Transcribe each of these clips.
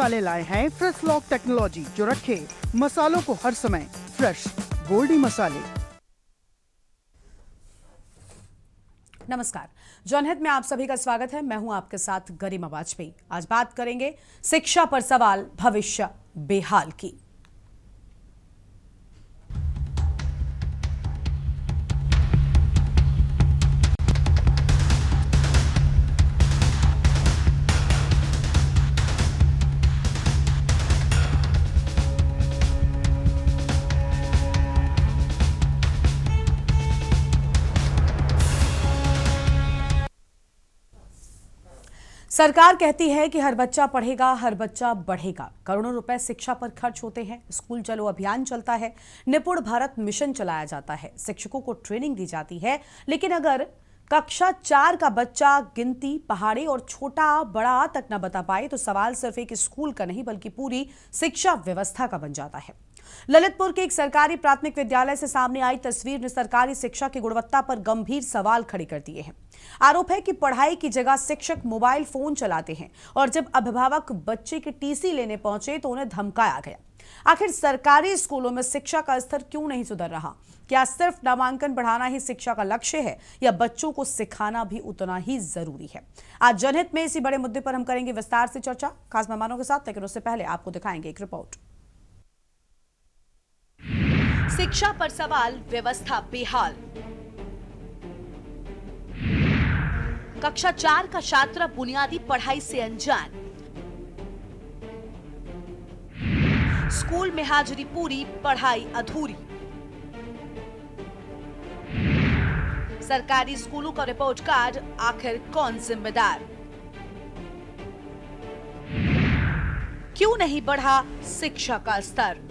मसाले लाए हैं फ्रेश लॉक टेक्नोलॉजी जो रखे मसालों को हर समय फ्रेश। गोल्डी मसाले। नमस्कार, जनहित में आप सभी का स्वागत है। मैं हूं आपके साथ गरिमा वाजपेयी। आज बात करेंगे शिक्षा पर सवाल, भविष्य बेहाल की। सरकार कहती है कि हर बच्चा पढ़ेगा, हर बच्चा बढ़ेगा। करोड़ों रुपए शिक्षा पर खर्च होते हैं। स्कूल चलो अभियान चलता है, निपुण भारत मिशन चलाया जाता है, शिक्षकों को ट्रेनिंग दी जाती है। लेकिन अगर कक्षा 4 का बच्चा गिनती, पहाड़े और छोटा बड़ा तक न बता पाए तो सवाल सिर्फ एक स्कूल का नहीं बल्कि पूरी शिक्षा व्यवस्था का बन जाता है। ललितपुर के एक सरकारी प्राथमिक विद्यालय से सामने आई तस्वीर ने सरकारी शिक्षा की गुणवत्ता पर गंभीर सवाल खड़े कर दिए हैं। आरोप है कि पढ़ाई की जगह शिक्षक मोबाइल फोन चलाते हैं और जब अभिभावक बच्चे की टीसी लेने पहुंचे तो उन्हें धमकाया गया। आखिर सरकारी स्कूलों में शिक्षा का स्तर क्यों नहीं सुधर रहा? क्या सिर्फ नामांकन बढ़ाना ही शिक्षा का लक्ष्य है या बच्चों को सिखाना भी उतना ही जरूरी है? आज जनहित में इसी बड़े मुद्दे पर हम करेंगे विस्तार से चर्चा खास मेहमानों के साथ, लेकिन उससे पहले आपको दिखाएंगे एक रिपोर्ट। शिक्षा पर सवाल, व्यवस्था बेहाल। कक्षा 4 का छात्र बुनियादी पढ़ाई से अनजान। स्कूल में हाजिरी पूरी, पढ़ाई अधूरी। सरकारी स्कूलों का रिपोर्ट कार्ड, आखिर कौन जिम्मेदार? क्यों नहीं बढ़ा शिक्षा का स्तर?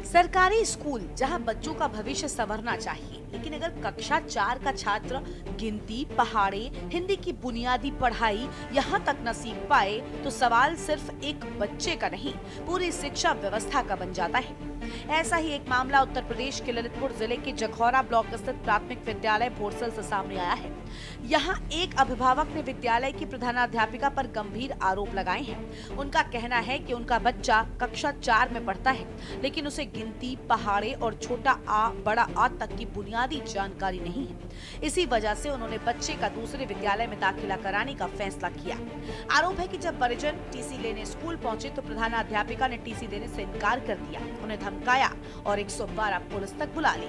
सरकारी स्कूल जहां बच्चों का भविष्य संवरना चाहिए, लेकिन अगर कक्षा 4 का छात्र गिनती, पहाड़े, हिंदी की बुनियादी पढ़ाई यहां तक न सीख पाए तो सवाल सिर्फ एक बच्चे का नहीं, पूरी शिक्षा व्यवस्था का बन जाता है। ऐसा ही एक मामला उत्तर प्रदेश के ललितपुर जिले के जखौरा ब्लॉक स्थित प्राथमिक विद्यालय भोरसल से सामने आया है। यहाँ एक अभिभावक ने विद्यालय की प्रधानाध्यापिका पर गंभीर आरोप लगाए हैं। उनका कहना है कि उनका बच्चा कक्षा 4 में पढ़ता है, लेकिन उसे गिनती, पहाड़े और छोटा आ, बड़ा आ तक की बुनियादी जानकारी नहीं है। इसी वजह से उन्होंने बच्चे का दूसरे विद्यालय में दाखिला कराने का फैसला किया। आरोप है कि जब परिजन टीसी लेने स्कूल पहुंचे तो प्रधानाध्यापिका ने टीसी देने से इनकार कर दिया, उन्हें धमकाया और 112 पुलिस तक बुला ली।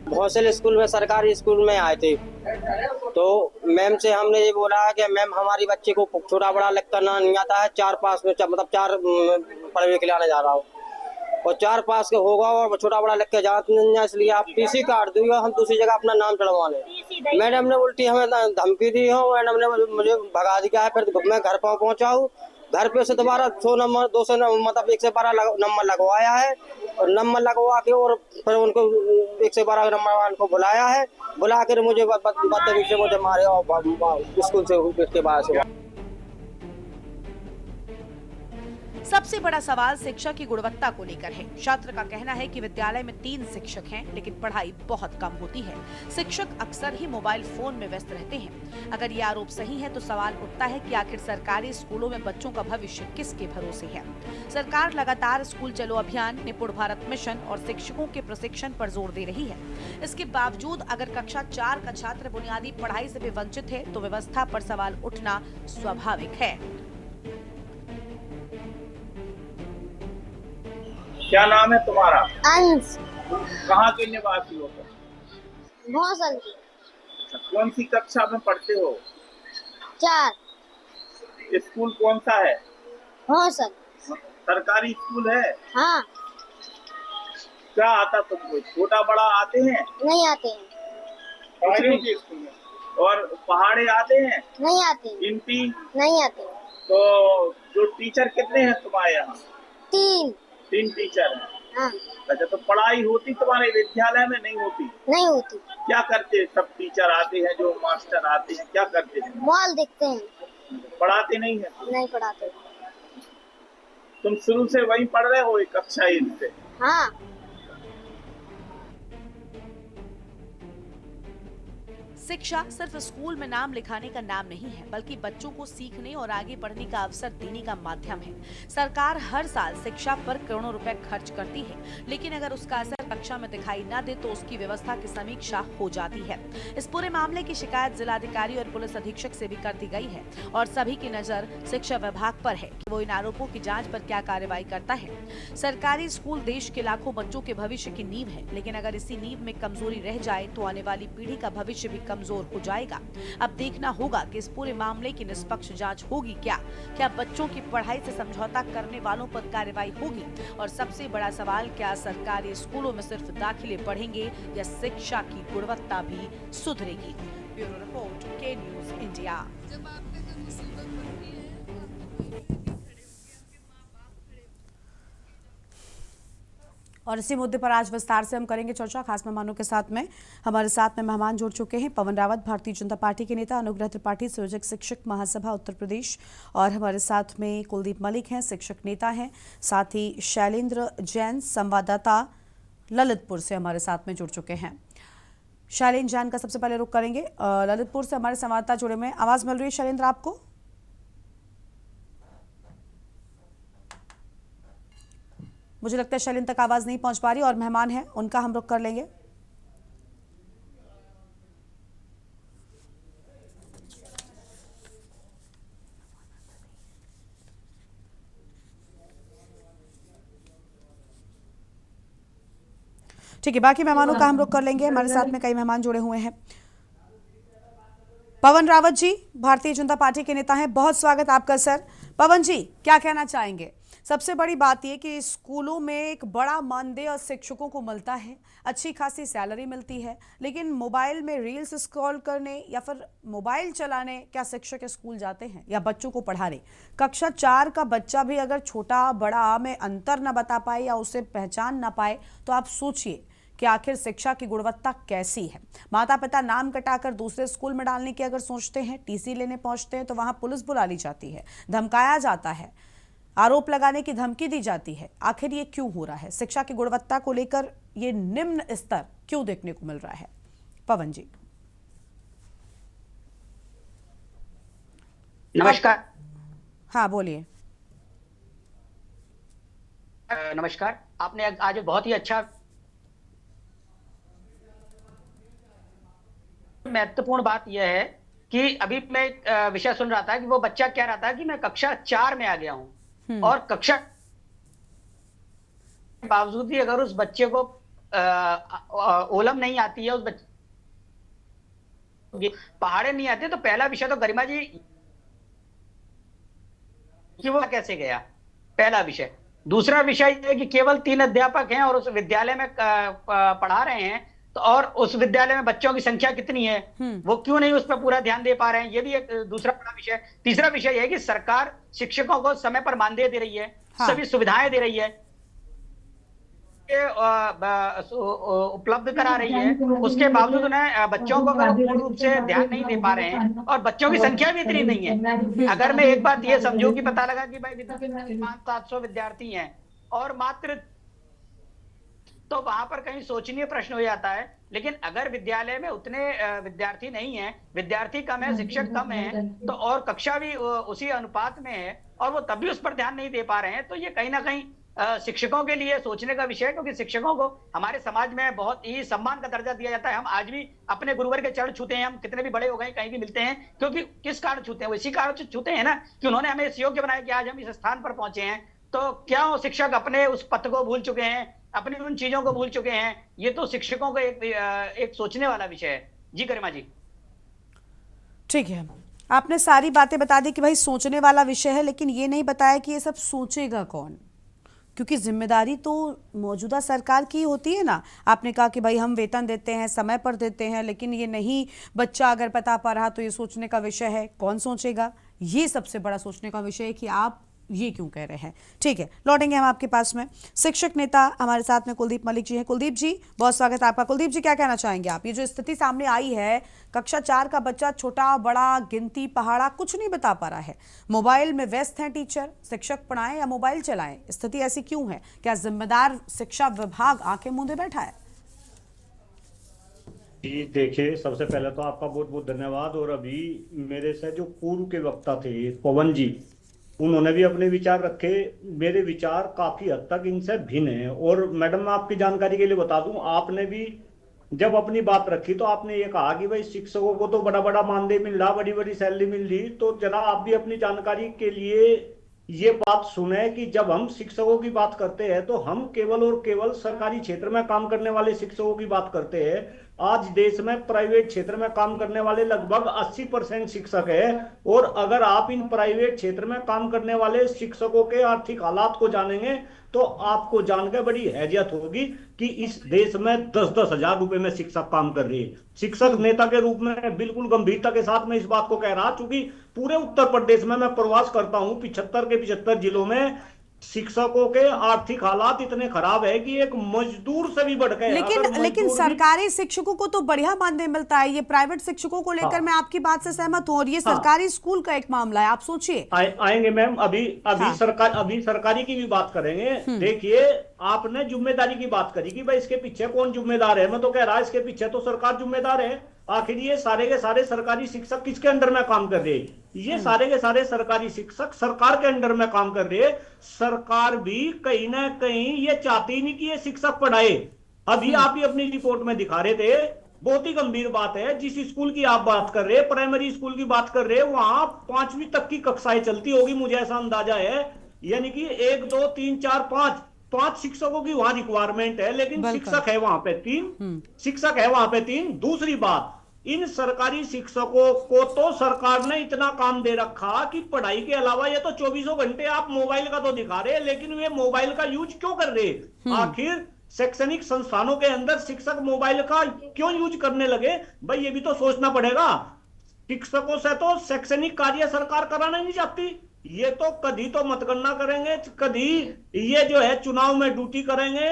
भोरसल स्कूल में, सरकारी स्कूल में आए थे तो मैम से हमने ये बोला है कि मैम हमारी बच्चे को छोटा बड़ा लिखकर ना नहीं आता है, 4 पास में मतलब 4 पढ़ने के लिए आने जा रहा हो और 4 पास के होगा और छोटा बड़ा लिख के जाते नहीं है, इसलिए आप टीसी काट दो, हम दूसरी जगह अपना नाम चढ़वा लें। मैडम ने उल्टी हमें धमकी दी हो, मैडम ने मुझे भगा दिया है। फिर मैं घर पर पहुंचा हूँ, घर पे से दोबारा 100 नंबर 200 मतलब 112 नंबर लगवाया है और नंबर लगवा के और फिर उनको 112 नंबर उनको बुलाया है, बुला कर मुझे बदतमीजी से मुझे मारे और स्कूल से उसके बाद से। सबसे बड़ा सवाल शिक्षा की गुणवत्ता को लेकर है। छात्र का कहना है कि विद्यालय में 3 शिक्षक हैं, लेकिन पढ़ाई बहुत कम होती है। शिक्षक अक्सर ही मोबाइल फोन में व्यस्त रहते हैं। अगर ये आरोप सही है तो सवाल उठता है कि आखिर सरकारी स्कूलों में बच्चों का भविष्य किसके भरोसे है? सरकार लगातार स्कूल चलो अभियान, निपुण भारत मिशन और शिक्षकों के प्रशिक्षण पर जोर दे रही है। इसके बावजूद अगर कक्षा 4 का छात्र बुनियादी पढ़ाई से भी वंचित है तो व्यवस्था पर सवाल उठना स्वाभाविक है। क्या नाम है तुम्हारा? अंश। कहाँ के निवासी हो तुम? भोरसल की। कौन सी कक्षा में पढ़ते हो? 4। स्कूल कौन सा है? भोरसल। सरकारी स्कूल है? हाँ। क्या आता तुमको? छोटा बड़ा आते हैं? नहीं आते हैं। स्कूल में और पहाड़े आते हैं? नहीं आते हैं। गिनती? नहीं आते हैं। तो जो टीचर कितने हैं तुम्हारे यहाँ? 3 टीचर हैं। हाँ। अच्छा, तो पढ़ाई होती तुम्हारे विद्यालय में? नहीं होती। नहीं होती। क्या करते? सब टीचर आते हैं, जो मास्टर आते हैं, क्या करते हैं? मोबाइल देखते हैं। पढ़ाते नहीं है? नहीं पढ़ाते। तुम शुरू से वहीं पढ़ रहे हो, एक कक्षा 1 से? हाँ। शिक्षा सिर्फ स्कूल में नाम लिखाने का नाम नहीं है, बल्कि बच्चों को सीखने और आगे बढ़ने का अवसर देने का माध्यम है। सरकार हर साल शिक्षा पर करोड़ों रुपए खर्च करती है, लेकिन अगर उसका असर कक्षा में दिखाई न दे तो उसकी व्यवस्था की समीक्षा हो जाती है। इस पूरे मामले की शिकायत जिलाधिकारी और पुलिस अधीक्षक से भी कर दी गई है और सभी की नजर शिक्षा विभाग पर है कि वो इन आरोपों की जाँच पर क्या कार्रवाई करता है। सरकारी स्कूल देश के लाखों बच्चों के भविष्य की नींव है, लेकिन अगर इसी नींव में कमजोरी रह जाए तो आने वाली पीढ़ी का भविष्य भी कमजोर हो जाएगा। अब देखना होगा कि इस पूरे मामले की निष्पक्ष जांच होगी क्या बच्चों की पढ़ाई से समझौता करने वालों पर कार्रवाई होगी, और सबसे बड़ा सवाल, क्या सरकारी स्कूलों में सिर्फ दाखिले बढ़ेंगे या शिक्षा की गुणवत्ता भी सुधरेगी। ब्यूरो रिपोर्ट, के न्यूज़ इंडिया। और इसी मुद्दे पर आज विस्तार से हम करेंगे चर्चा खास मेहमानों के साथ में। हमारे साथ में मेहमान जुड़ चुके हैं पवन रावत, भारतीय जनता पार्टी के नेता, अनुग्रह त्रिपाठी, संयोजक शिक्षक महासभा उत्तर प्रदेश, और हमारे साथ में कुलदीप मलिक हैं, शिक्षक नेता हैं, साथ ही शैलेंद्र जैन, संवाददाता ललितपुर से हमारे साथ में जुड़ चुके हैं। शैलेंद्र जैन का सबसे पहले रुख करेंगे। ललितपुर से हमारे संवाददाता जुड़े में आवाज मिल रही है शैलेंद्र आपको? मुझे लगता है शैलेंद्र तक आवाज नहीं पहुंच पा रही और मेहमान हैं उनका हम रुख कर लेंगे। ठीक है, बाकी मेहमानों का हम रुख कर लेंगे। हमारे साथ में कई मेहमान जुड़े हुए हैं। पवन रावत जी भारतीय जनता पार्टी के नेता हैं, बहुत स्वागत आपका सर। पवन जी, क्या कहना चाहेंगे? सबसे बड़ी बात यह कि स्कूलों में एक बड़ा मानदेय शिक्षकों को मिलता है, अच्छी खासी सैलरी मिलती है, लेकिन मोबाइल में रील्स स्क्रॉल करने या फिर मोबाइल चलाने क्या शिक्षक स्कूल जाते हैं या बच्चों को पढ़ाने? कक्षा 4 का बच्चा भी अगर छोटा बड़ा में अंतर ना बता पाए या उसे पहचान ना पाए तो आप सोचिए कि आखिर शिक्षा की गुणवत्ता कैसी है। माता पिता नाम कटाकर दूसरे स्कूल में डालने की अगर सोचते हैं, टीसी लेने पहुंचते हैं तो वहां पुलिस बुला ली जाती है, धमकाया जाता है, आरोप लगाने की धमकी दी जाती है। आखिर ये क्यों हो रहा है? शिक्षा की गुणवत्ता को लेकर ये निम्न स्तर क्यों देखने को मिल रहा है? पवन जी। नमस्कार। हाँ बोलिए। नमस्कार। आपने आज बहुत ही अच्छा महत्वपूर्ण बात यह है कि अभी मैं एक विषय सुन रहा था कि वो बच्चा कह रहा था कि मैं कक्षा 4 में आ गया हूं, और कक्षा के बावजूद भी अगर उस बच्चे को ओलम नहीं आती है, उस बच्चे पहाड़े नहीं आते, तो पहला विषय तो गरिमा जी कि वो कैसे गया, पहला विषय। दूसरा विषय यह है कि केवल 3 अध्यापक हैं और उस विद्यालय में पढ़ा रहे हैं, तो और उस विद्यालय में बच्चों की संख्या कितनी है, वो क्यों नहीं उस पर पूरा ध्यान दे पा रहे हैं, ये भी एक दूसरा बड़ा विषय। तीसरा विषय यह है कि सरकार शिक्षकों को समय पर मानदेय दे रही है, सभी सुविधाएं दे रही है, उपलब्ध करा रही है, उसके बावजूद उन्हें बच्चों को अगर पूर्ण रूप से ध्यान नहीं दे पा रहे हैं, और बच्चों की संख्या भी इतनी नहीं है। अगर मैं एक बात ये समझूं कि पता लगा कि भाई 500-700 विद्यार्थी हैं और मात्र, तो वहां पर कहीं सोचनीय प्रश्न हो जाता है। लेकिन अगर विद्यालय में उतने विद्यार्थी नहीं है, विद्यार्थी कम है, शिक्षक कम है, तो और कक्षा भी उसी अनुपात में है और वो तब भी उस पर ध्यान नहीं दे पा रहे हैं, तो ये कहीं ना कहीं शिक्षकों के लिए सोचने का विषय है। क्योंकि शिक्षकों को हमारे समाज में बहुत ही सम्मान का दर्जा दिया जाता है। हम आज भी अपने गुरुवर के चरण छूते हैं, हम कितने भी बड़े हो गए कहीं भी मिलते हैं, क्योंकि किस कारण छूते हैं? वो इसी कारण छूते हैं ना कि उन्होंने हमें इस योग्य बनाया कि आज हम इस स्थान पर पहुंचे हैं। तो क्या वो शिक्षक अपने उस पथ को भूल चुके हैं, अपनी उन चीजों को भूल चुके हैं? ये तो शिक्षकों का एक सोचने वाला विषय है। जी गरिमा जी। ठीक है, आपने सारी बातें बता दी कि भाई सोचने वाला विषय है, लेकिन ये नहीं बताया कि ये सब सोचेगा कौन, क्योंकि जिम्मेदारी तो मौजूदा सरकार की होती है ना। आपने कहा कि भाई हम वेतन देते हैं, समय पर देते हैं, लेकिन ये नहीं बच्चा अगर बता पा रहा तो ये सोचने का विषय है, कौन सोचेगा? ये सबसे बड़ा सोचने का विषय है कि आप ये क्यों कह रहे हैं। ठीक है, लौटेंगे हम आपके पास में। शिक्षक नेता हमारे साथ में कुलदीप मलिक जी हैं। कुलदीप जी, बहुत स्वागत है आपका। कुलदीप जी, क्या कहना चाहेंगे आप? ये जो स्थिति सामने आई है, कक्षा 4 का बच्चा छोटा बड़ा गिनती पहाड़ा कुछ नहीं बता पा रहा है, मोबाइल में व्यस्त हैं टीचर, शिक्षक पढ़ाएं या मोबाइल चलाएं, स्थिति ऐसी क्यों है? क्या जिम्मेदार शिक्षा विभाग आंखें मूंदे बैठा है? जी देखिए, सबसे पहले तो आपका बहुत बहुत धन्यवाद। और अभी मेरे से जो पूर्व के वक्ता थे पवन जी, उन्होंने भी अपने विचार रखे। मेरे विचार काफी हद तक इनसे भिन्न हैं। और मैडम, मैं आपकी जानकारी के लिए बता दूं, आपने भी जब अपनी बात रखी तो आपने ये कहा कि भाई शिक्षकों को तो बड़ा बड़ा मानदेय मिल रहा, बड़ी बड़ी सैलरी मिल रही। तो जरा आप भी अपनी जानकारी के लिए ये बात सुने कि जब हम शिक्षकों की बात करते हैं तो हम केवल और केवल सरकारी क्षेत्र में काम करने वाले शिक्षकों की बात करते हैं। आज देश में प्राइवेट क्षेत्र में काम करने वाले लगभग 80% शिक्षक है। और अगर आप इन प्राइवेट क्षेत्र में काम करने वाले शिक्षकों के आर्थिक हालात को जानेंगे तो आपको जानकर बड़ी हैसियत होगी कि इस देश में 10-10 हजार रुपए में शिक्षक काम कर रही है। शिक्षक नेता के रूप में बिल्कुल गंभीरता के साथ मैं इस बात को कह रहा, चूंकि पूरे उत्तर प्रदेश में मैं प्रवास करता हूं, 75 के 75 जिलों में शिक्षकों के आर्थिक हालात इतने खराब है कि एक मजदूर से भी बढ़ गए। लेकिन सरकारी शिक्षकों को तो बढ़िया मानदेय मिलता है। ये प्राइवेट शिक्षकों को लेकर मैं आपकी बात से सहमत हूँ, और ये सरकारी स्कूल का एक मामला है। आप सोचिए। आएंगे मैम, अभी सरकारी की भी बात करेंगे। देखिए, आपने जिम्मेदारी की बात करी कि भाई इसके पीछे कौन जिम्मेदार है। मैं तो कह रहा इसके पीछे तो सरकार जिम्मेदार है। आखिर ये सारे के सारे सरकारी शिक्षक किसके अंडर में काम कर रहे हैं? ये सारे के सारे सरकारी शिक्षक सरकार के अंडर में काम कर रहे हैं। सरकार भी कहीं ना कहीं ये चाहती नहीं कि ये शिक्षक पढ़ाए। अभी आप ही अपनी रिपोर्ट में दिखा रहे थे, बहुत ही गंभीर बात है। जिस स्कूल की आप बात कर रहे हैं, प्राइमरी स्कूल की बात कर रहे हैं, वहां 5वीं तक की कक्षाएं चलती होगी, मुझे ऐसा अंदाजा है। यानी कि 1 2 3 4 5 शिक्षकों की वहां रिक्वायरमेंट है, लेकिन शिक्षक है वहां पे 3 शिक्षक है वहां पे 3। दूसरी बात, इन सरकारी शिक्षकों को तो सरकार ने इतना काम दे रखा कि पढ़ाई के अलावा ये तो 24 घंटे आप मोबाइल का तो दिखा रहे हैं, लेकिन वे मोबाइल का यूज क्यों कर रहे हैं? आखिर शैक्षणिक संस्थानों के अंदर शिक्षक मोबाइल का क्यों यूज करने लगे? भाई ये भी तो सोचना पड़ेगा। शिक्षकों से तो शैक्षणिक कार्य सरकार कराना नहीं चाहती। ये तो कभी तो मतगणना करेंगे, कभी ये जो है चुनाव में ड्यूटी करेंगे।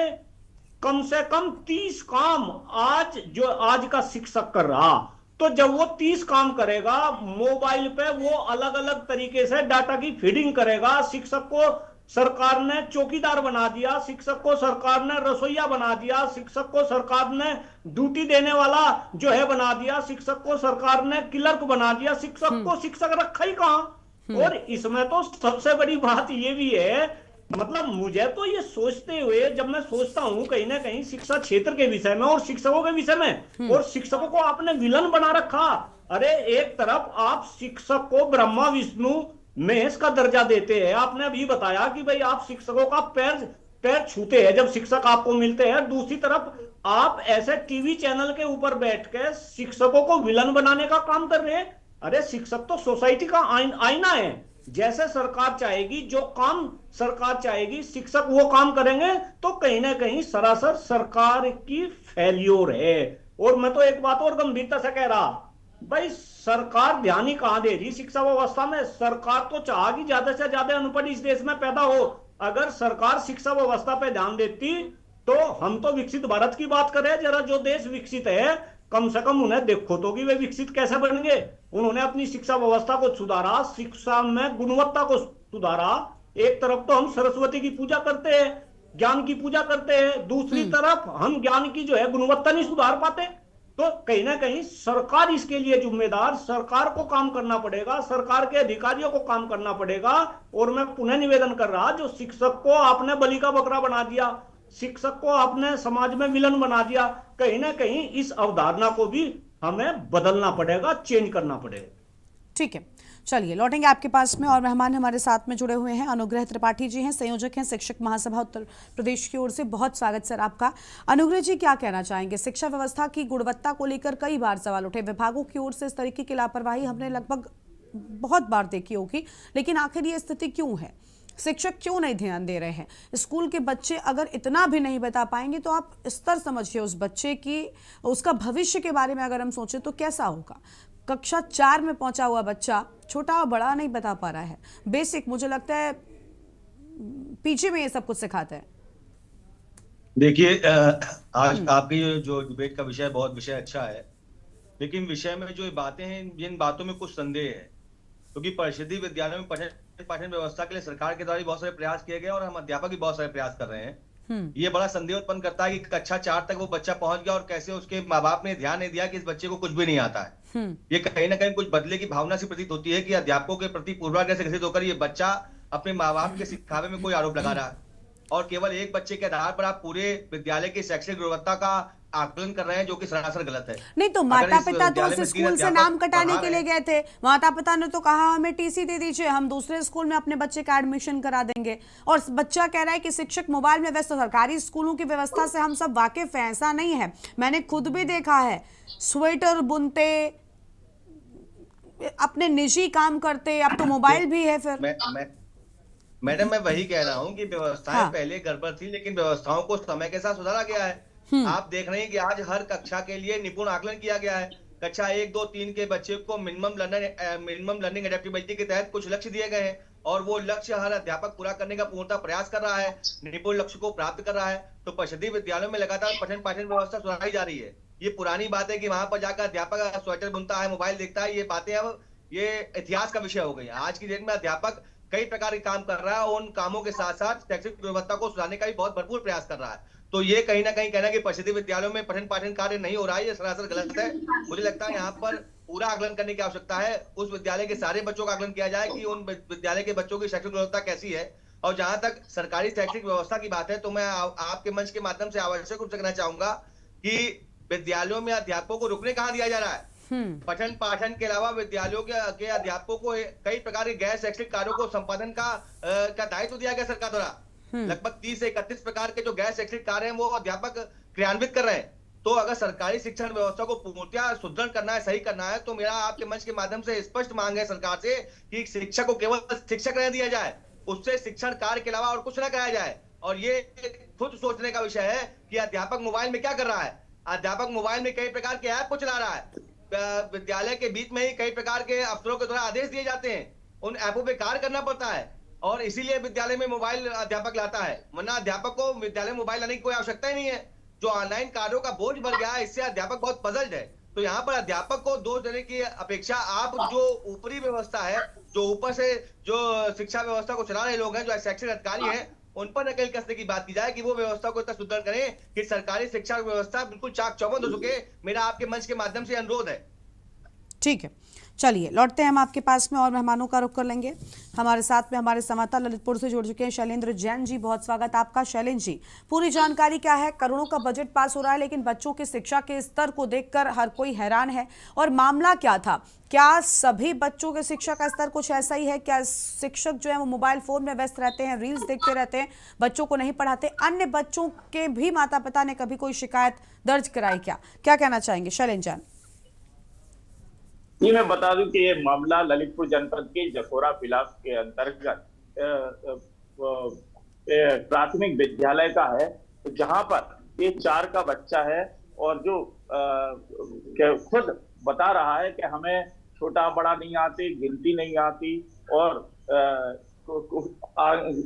कम से कम 30 काम आज का शिक्षक कर रहा, तो जब वो 30 काम करेगा मोबाइल पे, वो अलग अलग तरीके से डाटा की फीडिंग करेगा। शिक्षक को सरकार ने चौकीदार बना दिया, शिक्षक को सरकार ने रसोइया बना दिया, शिक्षक को सरकार ने ड्यूटी देने वाला जो है बना दिया, शिक्षक को सरकार ने क्लर्क बना दिया। शिक्षक को शिक्षक रखा ही कहां? और इसमें तो सबसे बड़ी बात ये भी है, मतलब मुझे तो ये सोचते हुए, जब मैं सोचता हूं कहीं ना कहीं शिक्षा क्षेत्र के विषय में और शिक्षकों के विषय में, और शिक्षकों को आपने विलन बना रखा। अरे एक तरफ आप शिक्षक को ब्रह्मा विष्णु महेश का दर्जा देते हैं। आपने अभी बताया कि भाई आप शिक्षकों का पैर छूते हैं जब शिक्षक आपको मिलते हैं। दूसरी तरफ आप ऐसे टीवी चैनल के ऊपर बैठ के शिक्षकों को विलन बनाने का काम कर रहे हैं। अरे शिक्षक तो सोसाइटी का आईना है। जैसे सरकार चाहेगी, जो काम सरकार चाहेगी, शिक्षक वो काम करेंगे, तो कहीं ना कहीं सरासर सरकार की फेल्योर है। और मैं तो एक बात और गंभीरता से कह रहा, भाई सरकार ध्यान ही कहां दे रही शिक्षा व्यवस्था में? सरकार तो चाह कि ज्यादा से ज्यादा अनपढ़ इस देश में पैदा हो। अगर सरकार शिक्षा व्यवस्था पे ध्यान देती तो हम तो विकसित भारत की बात करें। जरा जो देश विकसित है, कम से कम उन्हें देखो तो कि वे विकसित कैसे बनेंगे। उन्होंने अपनी शिक्षा व्यवस्था को सुधारा, शिक्षा में गुणवत्ता को सुधारा। एक तरफ तो हम सरस्वती की पूजा करते हैं, ज्ञान की पूजा करते हैं, दूसरी तरफ हम ज्ञान की जो है गुणवत्ता नहीं सुधार पाते। तो कहीं ना कहीं सरकार इसके लिए जिम्मेदार, सरकार को काम करना पड़ेगा, सरकार के अधिकारियों को काम करना पड़ेगा। और मैं पुनः निवेदन कर रहा, जो शिक्षक को आपने बलि का बकरा बना दिया, शिक्षक को आपने समाज में विलन बना दिया, कहीं ना कहीं इस अवधारणा को भी हमें बदलना पड़ेगा, चेंज करना पड़ेगा। ठीक है, चलिए लौटेंगे आपके पास में। और मेहमान हमारे साथ में जुड़े हुए हैं अनुग्रह त्रिपाठी जी हैं, संयोजक हैं शिक्षक महासभा उत्तर प्रदेश की ओर से। बहुत स्वागत सर आपका। अनुग्रह जी, क्या कहना चाहेंगे? शिक्षा व्यवस्था की गुणवत्ता को लेकर कई बार सवाल उठे, विभागों की ओर से इस तरीके की लापरवाही हमने लगभग बहुत बार देखी होगी, लेकिन आखिर ये स्थिति क्यों है? शिक्षक क्यों नहीं ध्यान दे रहे हैं? स्कूल के बच्चे अगर इतना भी नहीं बता पाएंगे तो आप स्तर समझिए उस बच्चे की, उसका भविष्य के बारे में अगर हम सोचें तो कैसा होगा? कक्षा 4 में पहुंचा हुआ बच्चा छोटा और बड़ा नहीं बता पा रहा है। बेसिक मुझे लगता है पीछे में ये सब कुछ सिखाते हैं। देखिए, आज आपकी जो डिबेट का विषय बहुत विषय अच्छा है, लेकिन विषय में जो बातें हैं, जिन बातों में कुछ संदेह है, क्योंकि परिषदीय विद्यालयों में पाठन व्यवस्था के लिए सरकार के द्वारा बहुत सारे प्रयास किए गए और हम अध्यापक भी बहुत सारे प्रयास कर रहे हैं। ये बड़ा संदेह उत्पन्न करता है कि कक्षा 4 तक वो बच्चा पहुंच गया और कैसे उसके माँ बाप ने ध्यान नहीं दिया कि इस बच्चे को कुछ भी नहीं आता है। ये कहीं ना कहीं कुछ बदले की भावना से प्रतीत होती है कि अध्यापकों के प्रति पूर्वाग्रह से ग्रसित होकर ये बच्चा अपने माँ बाप के सिखावे में कोई आरोप लगा रहा है और केवल एक बच्चे के आधार पर आप पूरे विद्यालय की शैक्षणिक गुणवत्ता का आकलन कर रहे हैं, जो कि सरासर गलत है। नहीं तो माता पिता तो उस स्कूल से नाम कटाने के लिए गए थे, माता पिता ने तो कहा हमें टीसी दे दीजिए, हम दूसरे स्कूल में अपने बच्चे का एडमिशन करा देंगे, और बच्चा कह रहा है कि शिक्षक मोबाइल में व्यस्त। सरकारी स्कूलों की व्यवस्था से हम सब वाकिफ हैं, ऐसा नहीं है, मैंने खुद भी देखा है, स्वेटर बुनते, अपने निजी काम करते, अब तो मोबाइल भी है। फिर मैडम मैं वही कह रहा हूँ कि व्यवस्थाएं पहले गड़बड़ थी, लेकिन व्यवस्थाओं को समय के साथ सुधारा गया है। आप देख रहे हैं कि आज हर कक्षा के लिए निपुण आकलन किया गया है। कक्षा 1, 2, 3 के बच्चे को मिनिमम लर्निंग एडेप्टेबिलिटी के तहत कुछ लक्ष्य दिए गए हैं और वो लक्ष्य हर अध्यापक पूरा करने का पूर्णतः प्रयास कर रहा है, निपुण लक्ष्य को प्राप्त कर रहा है। तो परिषदीय विद्यालयों में लगातार पठन पाठन व्यवस्था सुधारी जा रही है। ये पुरानी बात है कि वहां पर जाकर अध्यापक स्वेटर बुनता है, मोबाइल देखता है, ये बातें अब ये इतिहास का विषय हो गई है। आज की डेट में अध्यापक कई प्रकार के काम कर रहा है और उन कामों के साथ साथ शैक्षिक गुणवत्ता को सुधारने का भी बहुत भरपूर प्रयास कर रहा है। तो ये कहीं ना कहीं कहना कि परिषदीय विद्यालयों में पठन पाठन कार्य नहीं हो रहा है, ये सरासर गलत है। मुझे लगता है यहाँ पर पूरा आकलन करने की आवश्यकता है। उस विद्यालय के सारे बच्चों का आकलन किया जाए कि उन विद्यालय के बच्चों की शैक्षिक गुणवत्ता कैसी है। और जहां तक सरकारी शैक्षिक व्यवस्था की बात है, तो मैं आपके मंच के माध्यम से आवश्यक रूप से कहना चाहूंगा कि विद्यालयों में अध्यापकों को रुकने कहाँ दिया जा रहा है। पठन पाठन के अलावा विद्यालयों के अध्यापकों को कई प्रकार के गैर शैक्षिक कार्यों को संपादन का दायित्व दिया गया सरकार द्वारा। लगभग 30 से 31 प्रकार के जो गैर शैक्षिक कार्य हैं वो अध्यापक क्रियान्वित कर रहे हैं। तो अगर सरकारी शिक्षण व्यवस्था को पूर्णतः सुदृढ़ करना है, सही करना है, तो मेरा आपके मंच के माध्यम से स्पष्ट मांग है सरकार से कि शिक्षक को केवल शिक्षक रहने दिया जाए, उससे शिक्षण कार्य के अलावा और कुछ ना कराया जाए। और ये खुद सोचने का विषय है कि अध्यापक मोबाइल में क्या कर रहा है। अध्यापक मोबाइल में कई प्रकार के ऐप को चला रहा है। विद्यालय के बीच में ही कई प्रकार के अफसरों के द्वारा आदेश दिए जाते हैं, उन ऐपों पे कार्य करना पड़ता है और इसीलिए विद्यालय में मोबाइल अध्यापक लाता है, वरना अध्यापक को विद्यालय में मोबाइल लाने की कोई आवश्यकता ही नहीं है। जो ऑनलाइन कार्यों का बोझ बढ़ गया है, इससे अध्यापक बहुत पजल्ड है। तो यहाँ पर अध्यापक को दोष देने की अपेक्षा आप जो ऊपरी व्यवस्था है, जो ऊपर से जो शिक्षा व्यवस्था को चला रहे लोग हैं, जो शैक्षिक अधिकारी हैं, उन पर नकेल कसने की बात की जाए कि वो व्यवस्था को इतना सुदृढ़ करें कि सरकारी शिक्षा व्यवस्था बिल्कुल चाक चौबंद हो सके। मेरा आपके मंच के माध्यम से अनुरोध है। ठीक है, चलिए लौटते हैं हम आपके पास में और मेहमानों का रुख कर लेंगे। हमारे साथ में हमारे संवाददाता ललितपुर से जुड़ चुके हैं शैलेंद्र जैन जी, बहुत स्वागत आपका। शैलेंद्र जी, पूरी जानकारी क्या है? करोड़ों का बजट पास हो रहा है, लेकिन बच्चों की शिक्षा के स्तर को देखकर हर कोई हैरान है। और मामला क्या था? क्या सभी बच्चों के शिक्षा का स्तर कुछ ऐसा ही है? क्या शिक्षक जो है वो मोबाइल फोन में व्यस्त रहते हैं, रील्स देखते रहते हैं, बच्चों को नहीं पढ़ाते? अन्य बच्चों के भी माता पिता ने कभी कोई शिकायत दर्ज कराई क्या कहना चाहेंगे शैलेंद्र जैन? ये मैं बता दूं कि ये मामला ललितपुर जनपद के जखोरा ब्लॉक के अंतर्गत प्राथमिक विद्यालय का है, जहां पर ये 4 का बच्चा है और जो खुद बता रहा है कि हमें छोटा बड़ा नहीं आती, गिनती नहीं आती और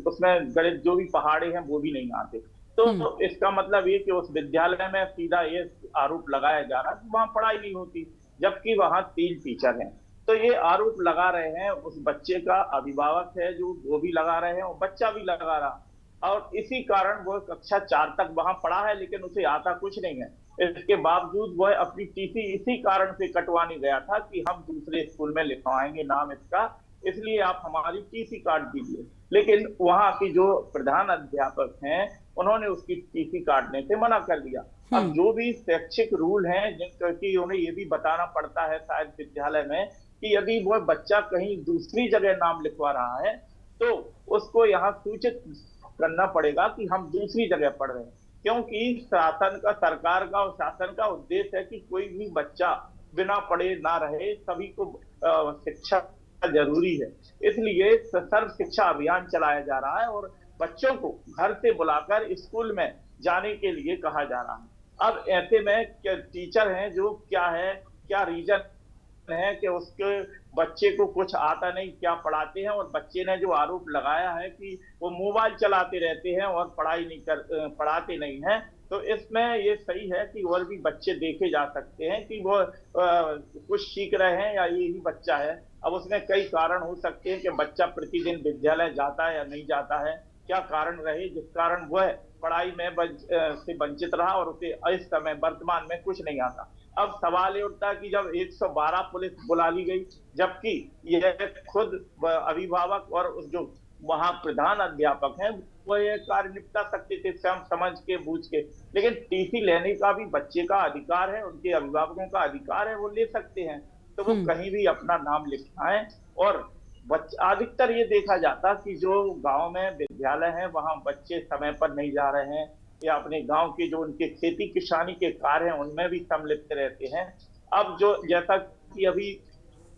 उसमें गणित जो भी पहाड़े हैं वो भी नहीं आते। तो इसका मतलब ये कि उस विद्यालय में सीधा ये आरोप लगाया जा रहा है कि वहां पढ़ाई नहीं होती, जबकि वहां 3 टीचर हैं। तो ये आरोप लगा रहे हैं, उस बच्चे का अभिभावक है जो वो भी लगा रहे हैं और बच्चा भी लगा रहा, और इसी कारण वो कक्षा 4 तक वहां पढ़ा है, लेकिन उसे आता कुछ नहीं है। इसके बावजूद वह अपनी टीसी इसी कारण से कटवाने गया था कि हम दूसरे स्कूल में लिखवाएंगे नाम इसका, इसलिए आप हमारी टीसी काट दीजिए। लेकिन वहां की जो प्रधान अध्यापक हैं उन्होंने उसकी टीसी काटने से मना कर दिया। अब जो भी शैक्षिक रूल हैं जिनकी उन्हें ये भी बताना पड़ता है शायद विद्यालय में कि यदि वह बच्चा कहीं दूसरी जगह नाम लिखवा रहा है तो उसको यहाँ सूचित करना पड़ेगा कि हम दूसरी जगह पढ़ रहे हैं, क्योंकि सरकार का और शासन का उद्देश्य है कि कोई भी बच्चा बिना पढ़े ना रहे, सभी को शिक्षा जरूरी है। इसलिए सर्व शिक्षा अभियान चलाया जा रहा है और बच्चों को घर से बुलाकर स्कूल में जाने के लिए कहा जा रहा है। अब ऐसे में टीचर हैं जो क्या रीजन है कि उसके बच्चे को कुछ आता नहीं, क्या पढ़ाते हैं, और बच्चे ने जो आरोप लगाया है कि वो मोबाइल चलाते रहते हैं और पढ़ाते नहीं हैं, तो इसमें ये सही है कि और भी बच्चे देखे जा सकते हैं कि वो कुछ सीख रहे हैं या यही बच्चा है। अब उसमें कई कारण हो सकते हैं कि बच्चा प्रतिदिन विद्यालय जाता है या नहीं जाता है, क्या कारण रहे जिस कारण वह पढ़ाई में से वंचित रहा और उसे इस समय वर्तमान में कुछ नहीं आता। अब सवाल ये उठता है कि जब 112 पुलिस बुला ली गई, जबकि यह खुद अभिभावक और जो वहां प्रधान अध्यापक हैं वो ये कार्य निपटा सकते थे समझ के बूझ के, लेकिन टीसी लेने का भी बच्चे का अधिकार है, उनके अभिभावकों का अधिकार है, वो ले सकते हैं। तो वो कहीं भी अपना नाम लिखवाएं। और अधिकतर ये देखा जाता कि जो गांव में विद्यालय है वहां बच्चे समय पर नहीं जा रहे हैं, या अपने गांव के जो उनके खेती किसानी के कार्य हैं उनमें भी सम्मिलित रहते हैं। अब जो जैसा कि अभी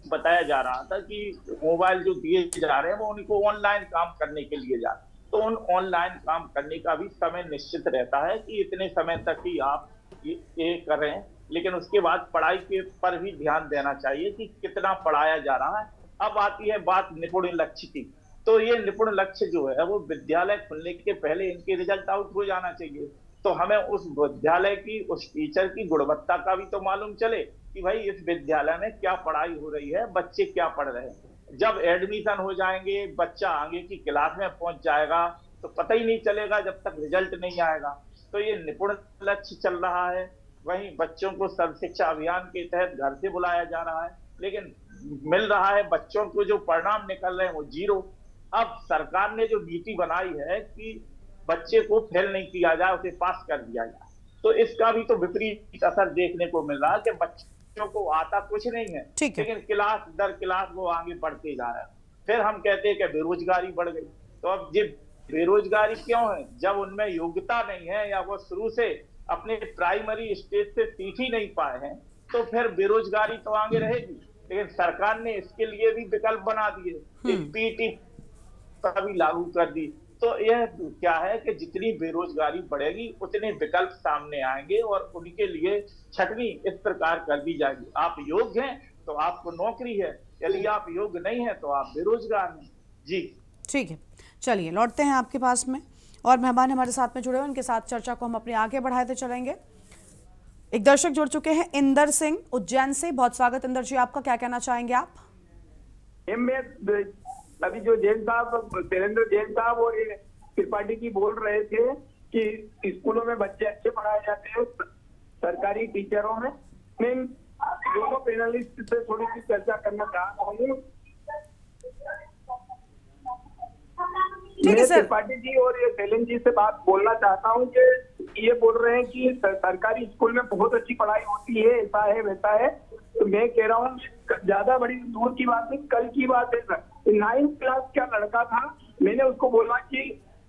बताया जा रहा था कि मोबाइल जो दिए जा रहे हैं वो उनको ऑनलाइन काम करने के लिए जा रहे हैं, तो उन ऑनलाइन काम करने का भी समय निश्चित रहता है कि इतने समय तक ही आप ये करें, लेकिन उसके बाद पढ़ाई के पर भी ध्यान देना चाहिए कि कितना पढ़ाया जा रहा है। अब आती है बात निपुण लक्ष्य की, तो ये निपुण लक्ष्य जो है वो विद्यालय खुलने के पहले इनके रिजल्ट आउट हो जाना चाहिए। तो हमें उस विद्यालय की, उस टीचर की गुणवत्ता का भी तो मालूम चले कि भाई इस विद्यालय में क्या पढ़ाई हो रही है, बच्चे क्या पढ़ रहे हैं। जब एडमिशन हो जाएंगे, बच्चा आगे की क्लास में पहुंच जाएगा तो पता ही नहीं चलेगा जब तक रिजल्ट नहीं आएगा। तो ये निपुण लक्ष्य चल रहा है। वहीं बच्चों को सर्व शिक्षा अभियान के तहत घर से बुलाया जा रहा है, लेकिन मिल रहा है बच्चों को जो परिणाम निकल रहे हैं वो 0। अब सरकार ने जो नीति बनाई है कि बच्चे को फेल नहीं किया जाए, उसे पास कर दिया जाए, तो इसका भी तो विपरीत असर देखने को मिल रहा है कि बच्चों को आता कुछ नहीं है, लेकिन क्लास दर क्लास वो आगे बढ़ते जा रहे हैं। फिर हम कहते हैं कि बेरोजगारी बढ़ गई। तो अब ये बेरोजगारी क्यों है? जब उनमें योग्यता नहीं है या वो शुरू से अपने प्राइमरी स्टेज से सीख ही नहीं पाए हैं, तो फिर बेरोजगारी तो आगे रहेगी। लेकिन सरकार ने इसके लिए भी विकल्प बना दिए, पीटी का भी लागू कर दी। तो यह क्या है कि जितनी बेरोजगारी बढ़ेगी उतने विकल्प सामने आएंगे और उनके लिए छटनी इस प्रकार कर दी जाएगी। आप योग्य हैं तो आपको नौकरी है, यदि आप योग्य नहीं है तो आप बेरोजगार हैं। जी ठीक है, चलिए लौटते हैं आपके पास में, और मेहमान हमारे साथ में जुड़े हुए, उनके साथ चर्चा को हम अपने आगे बढ़ाते चलेंगे। एक दर्शक जुड़ चुके हैं, इंदर सिंह उज्जैन से। बहुत स्वागत इंदर जी आपका, क्या कहना चाहेंगे आप? अभी जो जैन साहब, शैलेंद्र जैन साहब और त्रिपाठी की बोल रहे थे कि स्कूलों में बच्चे अच्छे पढ़ाए जाते हैं सरकारी टीचरों में, मैं दोनों पैनलिस्ट से थोड़ी सी चर्चा करना चाह रहा हूँ। मैं त्रिपाठी जी और ये शैलेंद्र जी से बात बोलना चाहता हूँ कि ये बोल रहे हैं कि सरकारी स्कूल में बहुत अच्छी पढ़ाई होती है, ऐसा है वैसा है। तो मैं कह रहा हूँ ज्यादा बड़ी दूर की बात नहीं, कल की बात है सर। 9th क्लास का लड़का था, मैंने उसको बोला कि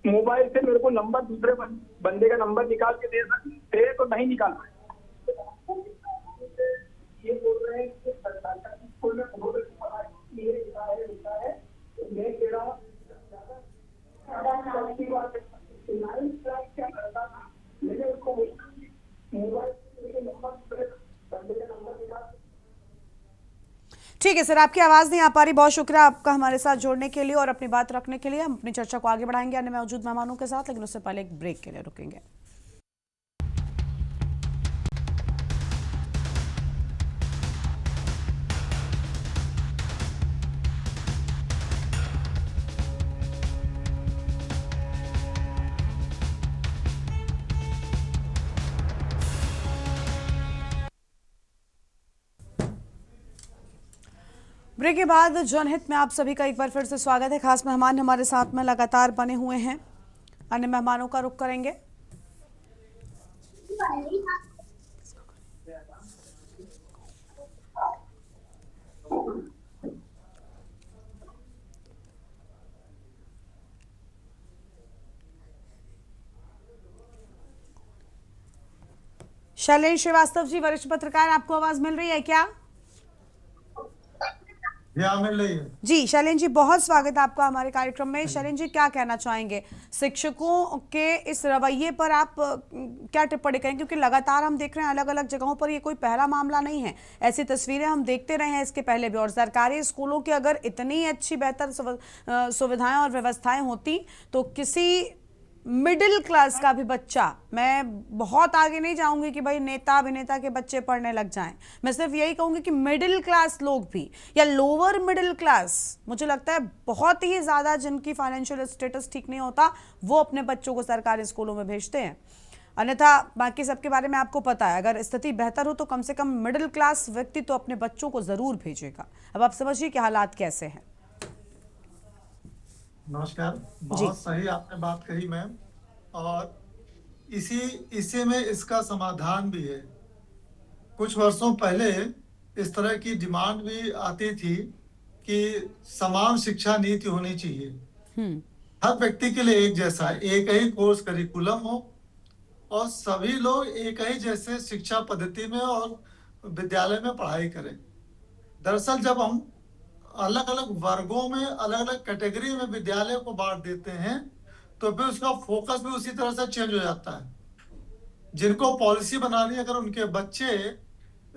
मोबाइल से मेरे को नंबर, दूसरे बंदे का नंबर निकाल के दे सकते, तो नहीं निकाल पाए। ये बोल रहे हैं कि सरकारी स्कूल में बहुत अच्छी पढ़ाई होती है, ऐसा है वैसा है। तो मैं कह रहा हूँ मैंने उसको मोबाइल ठीक है सर, आपकी आवाज़ नहीं आ पा रही। बहुत शुक्रिया आपका हमारे साथ जोड़ने के लिए और अपनी बात रखने के लिए। हम अपनी चर्चा को आगे बढ़ाएंगे अन्य मौजूद मेहमानों के साथ, लेकिन उससे पहले एक ब्रेक के लिए रुकेंगे। ब्रेक के बाद जनहित में आप सभी का एक बार फिर से स्वागत है। खास मेहमान हमारे साथ में लगातार बने हुए हैं, अन्य मेहमानों का रुख करेंगे। शैलेंद्र श्रीवास्तव जी, वरिष्ठ पत्रकार, आपको आवाज मिल रही है क्या? मिल रही है जी। शैलेंद्र जी, बहुत स्वागत है आपका हमारे कार्यक्रम में। शैलेंद्र जी, क्या कहना चाहेंगे शिक्षकों के इस रवैये पर, आप क्या टिप्पणी करेंगे? क्योंकि लगातार हम देख रहे हैं अलग अलग जगहों पर, ये कोई पहला मामला नहीं है, ऐसी तस्वीरें हम देखते रहे हैं इसके पहले भी। और सरकारी स्कूलों की अगर इतनी अच्छी बेहतर सुविधाएं और व्यवस्थाएं होती तो किसी मिडिल क्लास का भी बच्चा, मैं बहुत आगे नहीं जाऊंगी कि भाई नेता अभिनेता के बच्चे पढ़ने लग जाएं, मैं सिर्फ यही कहूंगी कि मिडिल क्लास लोग भी या लोअर मिडिल क्लास, मुझे लगता है बहुत ही ज्यादा जिनकी फाइनेंशियल स्टेटस ठीक नहीं होता वो अपने बच्चों को सरकारी स्कूलों में भेजते हैं। अन्यथा बाकी सबके बारे में आपको पता है, अगर स्थिति बेहतर हो तो कम से कम मिडिल क्लास व्यक्ति तो अपने बच्चों को जरूर भेजेगा। अब आप समझिए कि हालात कैसे हैं। नमस्कार, बहुत सही आपने बात कही मैम, और इसी में इसका समाधान भी है। कुछ वर्षों पहले इस तरह की डिमांड भी आती थी कि समान शिक्षा नीति होनी चाहिए, हर व्यक्ति के लिए एक जैसा, एक ही कोर्स करिकुलम हो और सभी लोग एक ही जैसे शिक्षा पद्धति में और विद्यालय में पढ़ाई करें। दरअसल जब हम अलग अलग वर्गों में, अलग अलग कैटेगरी में विद्यालय को बांट देते हैं तो फिर उसका फोकस भी उसी तरह से चेंज हो जाता है। जिनको पॉलिसी बनानी, अगर उनके बच्चे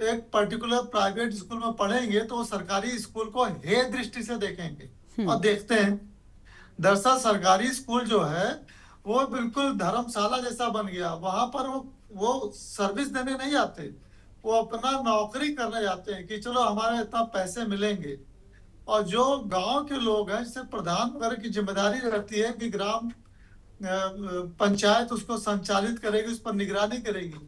एक पर्टिकुलर प्राइवेट स्कूल में पढ़ेंगे तो वो सरकारी स्कूल को हे दृष्टि से देखेंगे और देखते हैं। दरअसल सरकारी स्कूल जो है वो बिल्कुल धर्मशाला जैसा बन गया। वहां पर वो सर्विस देने नहीं आते, वो अपना नौकरी करने जाते हैं कि चलो हमारे इतना पैसे मिलेंगे। और जो गांव के लोग हैं, जैसे प्रधान वर्ग की जिम्मेदारी रहती है कि ग्राम पंचायत उसको संचालित करेगी, उस पर निगरानी करेगी,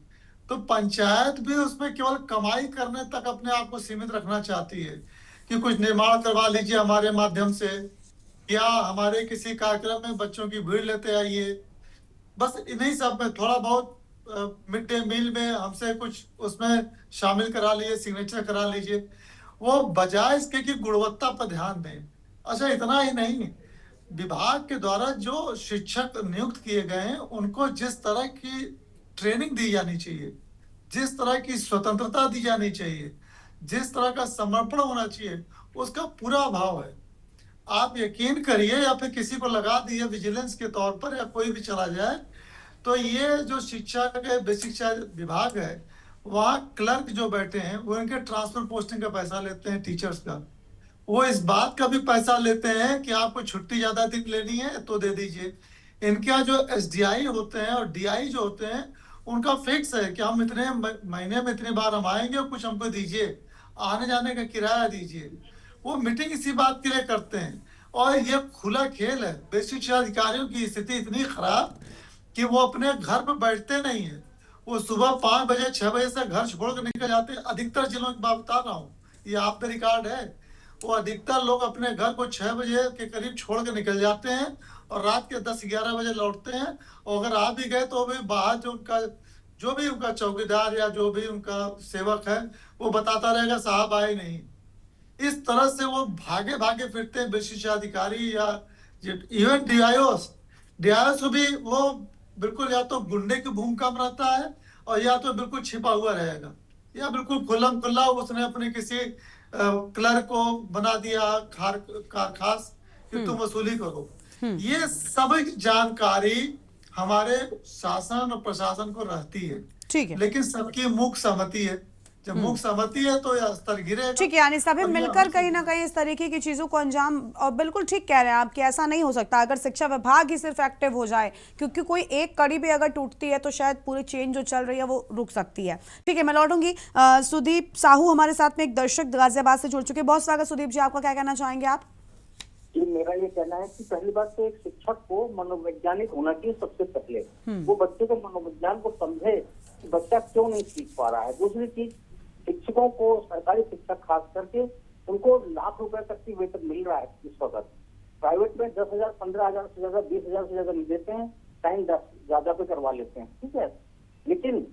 तो पंचायत भी उसमें केवल कमाई करने तक अपने आप को सीमित रखना चाहती है कि कुछ निर्माण करवा लीजिए हमारे माध्यम से, या हमारे किसी कार्यक्रम में बच्चों की भीड़ लेते आइए। बस इन्हीं सब में थोड़ा बहुत मिड डे मील में हमसे कुछ उसमें शामिल करा लीजिए, सिग्नेचर करा लीजिए, वो बजाय इसके कि गुणवत्ता पर ध्यान दें। अच्छा, इतना ही नहीं, विभाग के द्वारा जो शिक्षक नियुक्त किए गए हैं उनको जिस तरह की ट्रेनिंग दी जानी चाहिए, जिस तरह की स्वतंत्रता दी जानी चाहिए, जिस तरह का समर्पण होना चाहिए, उसका पूरा अभाव है। आप यकीन करिए, या फिर किसी को लगा दिए विजिलेंस के तौर पर, या कोई भी चला जाए, तो ये जो शिक्षा के बेसिक शिक्षा विभाग है, वहाँ क्लर्क जो बैठे हैं वो इनके ट्रांसफर पोस्टिंग का पैसा लेते हैं, टीचर्स का। वो इस बात का भी पैसा लेते हैं कि आपको छुट्टी ज्यादा दिन लेनी है तो दे दीजिए। इनके यहाँ जो SDI होते हैं और DI जो होते हैं, उनका फिक्स है कि हम इतने महीने में इतनी बार हम आएंगे और कुछ हमको दीजिए, आने जाने का किराया दीजिए। वो मीटिंग इसी बात के लिए करते हैं। और ये खुला खेल है। बेसिक शिक्षा अधिकारियों की स्थिति इतनी खराब कि वो अपने घर पर बैठते नहीं है, वो सुबह 5 बजे 6 बजे से घर छोड़ कर निकल जाते हैं। अधिकतर जिलों की बात बता रहा हूँ, ये आप द रिकॉर्ड है। वो अधिकतर लोग अपने घर को 6 बजे के करीब छोड़ कर निकल जाते हैं और रात के 10-11 बजे लौटते हैं। और अगर आ भी गए तो भी बाहर जो भी उनका चौकीदार या जो भी उनका सेवक है वो बताता रहेगा साहब आए नहीं। इस तरह से वो भागे भागे फिरते हैं बेसिक शिक्षा अधिकारी। या इवन DIOs को भी वो बिल्कुल या तो गुंडे की भूमिका में रहता है और या तो बिल्कुल छिपा हुआ रहेगा, या बिल्कुल खुल्लम खुल्ला उसने अपने किसी क्लर्क को बना दिया खास कि तुम वसूली करो। ये सब जानकारी हमारे शासन और प्रशासन को रहती है, ठीक है, लेकिन सबकी मुख्य सहमति है। जब मुख्य सहमति है तो यह स्तर गिरेगा। ठीक है, यानी सभी मिलकर कहीं ना कहीं इस तरीके की चीजों को अंजाम, और बिल्कुल ठीक कह रहे हैं आप कि ऐसा नहीं हो सकता अगर शिक्षा विभाग ही सिर्फ एक्टिव हो जाए, क्योंकि कोई एक कड़ी भी अगर टूटती है तो शायद पूरी चेन जो चल रही है वो रुक सकती है। ठीक है, मैं लौटूंगी। सुदीप साहू हमारे साथ में एक दर्शक गाजियाबाद से जुड़ चुके हैं। बहुत स्वागत सुदीप जी, आपका क्या कहना चाहेंगे आप? जी, मेरा ये कहना है कि पहली बात तो एक शिक्षक को मनोवैज्ञानिक होना चाहिए सबसे पहले। वो बच्चे को मनोविज्ञान को समझे कि बच्चा क्यों नहीं सीख पा रहा है। दूसरी चीज, शिक्षकों को, सरकारी शिक्षक खास करके, उनको लाख रुपए तक की वेतन मिल रहा है इस वक्त। प्राइवेट में 10,000, 15,000 से ज्यादा, 20,000 से ज्यादा नहीं देते हैं, टाइम ज्यादा पे करवा लेते हैं, ठीक है। लेकिन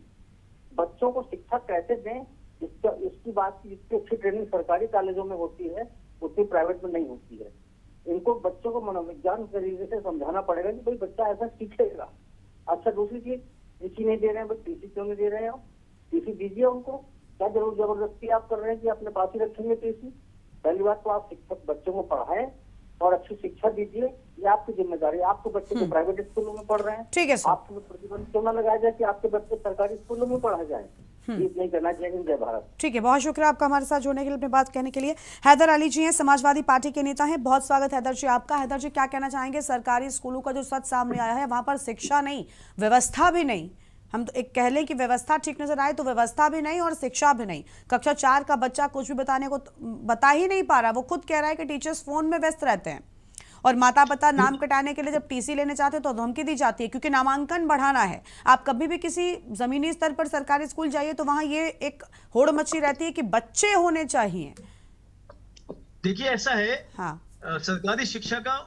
बच्चों को शिक्षा कैसे दें, इसकी बात की जितनी अच्छी ट्रेनिंग सरकारी कॉलेजों में होती है उतनी प्राइवेट में नहीं होती है। इनको बच्चों को मनोविज्ञान तरीके से समझाना पड़ेगा कि भाई बच्चा ऐसा सीखेगा। अच्छा, दूसरी चीज, टीसी नहीं दे रहे हैं, भाई टीसी क्यों नहीं दे रहे हो? टीसी दीजिए उनको। क्या जरूर जबरदस्ती आप कर रहे हैं कि अपने पास ही रखेंगे टीसी? पहली बात तो आप शिक्षक बच्चों को पढ़ाएं और अच्छी शिक्षा दीजिए, ये आपकी जिम्मेदारी है। आपके बच्चे को प्राइवेट स्कूलों में पढ़ रहे हैं, ठीक है, आपको प्रतिबंध क्यों ना लगाया जाए कि आपके बच्चे सरकारी स्कूलों में पढ़ा जाए? नहीं करना चाहिए। जय भारत। ठीक है, बहुत शुक्रिया आपका हमारे साथ जुड़ने के लिए, अपनी बात कहने के लिए। हैदर अली जी हैं, समाजवादी पार्टी के नेता हैं। बहुत स्वागत हैदर जी आपका। हैदर जी, क्या कहना चाहेंगे? सरकारी स्कूलों का जो सच सामने आया है, वहां पर शिक्षा नहीं, व्यवस्था भी नहीं। हम तो एक कह लें कि व्यवस्था ठीक नजर आए तो व्यवस्था भी नहीं और शिक्षा भी नहीं। कक्षा 4 का बच्चा कुछ भी बता ही नहीं पा रहा। वो खुद कह रहा है कि टीचर्स फोन में व्यस्त रहते हैं और माता पिता नाम कटाने के लिए जब टीसी लेने चाहते हैं तो धमकी दी जाती है, क्योंकि नामांकन बढ़ाना है। आप कभी भी किसी जमीनी स्तर पर सरकारी स्कूल जाइए तो वहां ये एक होड़ मची रहती है कि बच्चे होने चाहिए। देखिए, ऐसा है, हाँ, सरकारी शिक्षा का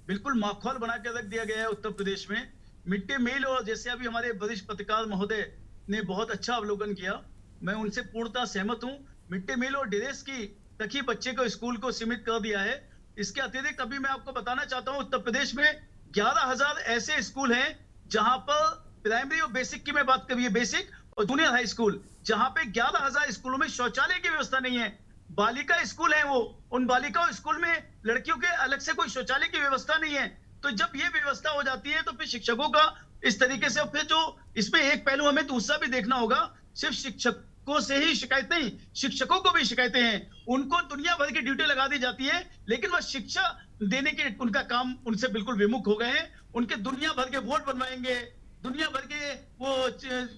बिल्कुल माहौल बना के रख दिया गया है उत्तर प्रदेश में। मिड डे मील, और जैसे अभी हमारे वरिष्ठ पत्रकार महोदय ने बहुत अच्छा अवलोकन किया, मैं उनसे पूर्णतः सहमत हूं। मिड डे मील और ड्रेस की तक ही बच्चे को स्कूल को सीमित कर दिया है। इसके अतिरिक्त अभी मैं आपको बताना चाहता हूं, उत्तर प्रदेश में 11,000 ऐसे स्कूल हैं जहां पर प्राइमरी और बेसिक की मैं बात करिए, बेसिक और जूनियर हाई स्कूल, जहां पे 11,000 स्कूलों में शौचालय की व्यवस्था नहीं है। बालिका स्कूल है वो, उन बालिका स्कूल में लड़कियों के अलग से कोई शौचालय की व्यवस्था नहीं है। तो जब ये व्यवस्था हो जाती है तो फिर शिक्षकों का इस तरीके से, फिर जो इसमें एक पहलू हमें दूसरा भी देखना होगा, सिर्फ शिक्षकों से ही शिकायत नहीं, शिक्षकों को भी शिकायतें हैं। उनको दुनिया भर की ड्यूटी लगा दी जाती है, लेकिन वह शिक्षा देने के उनका काम उनसे बिल्कुल विमुख हो गए हैं। उनके दुनिया भर के वोट बनवाएंगे, दुनिया भर के वो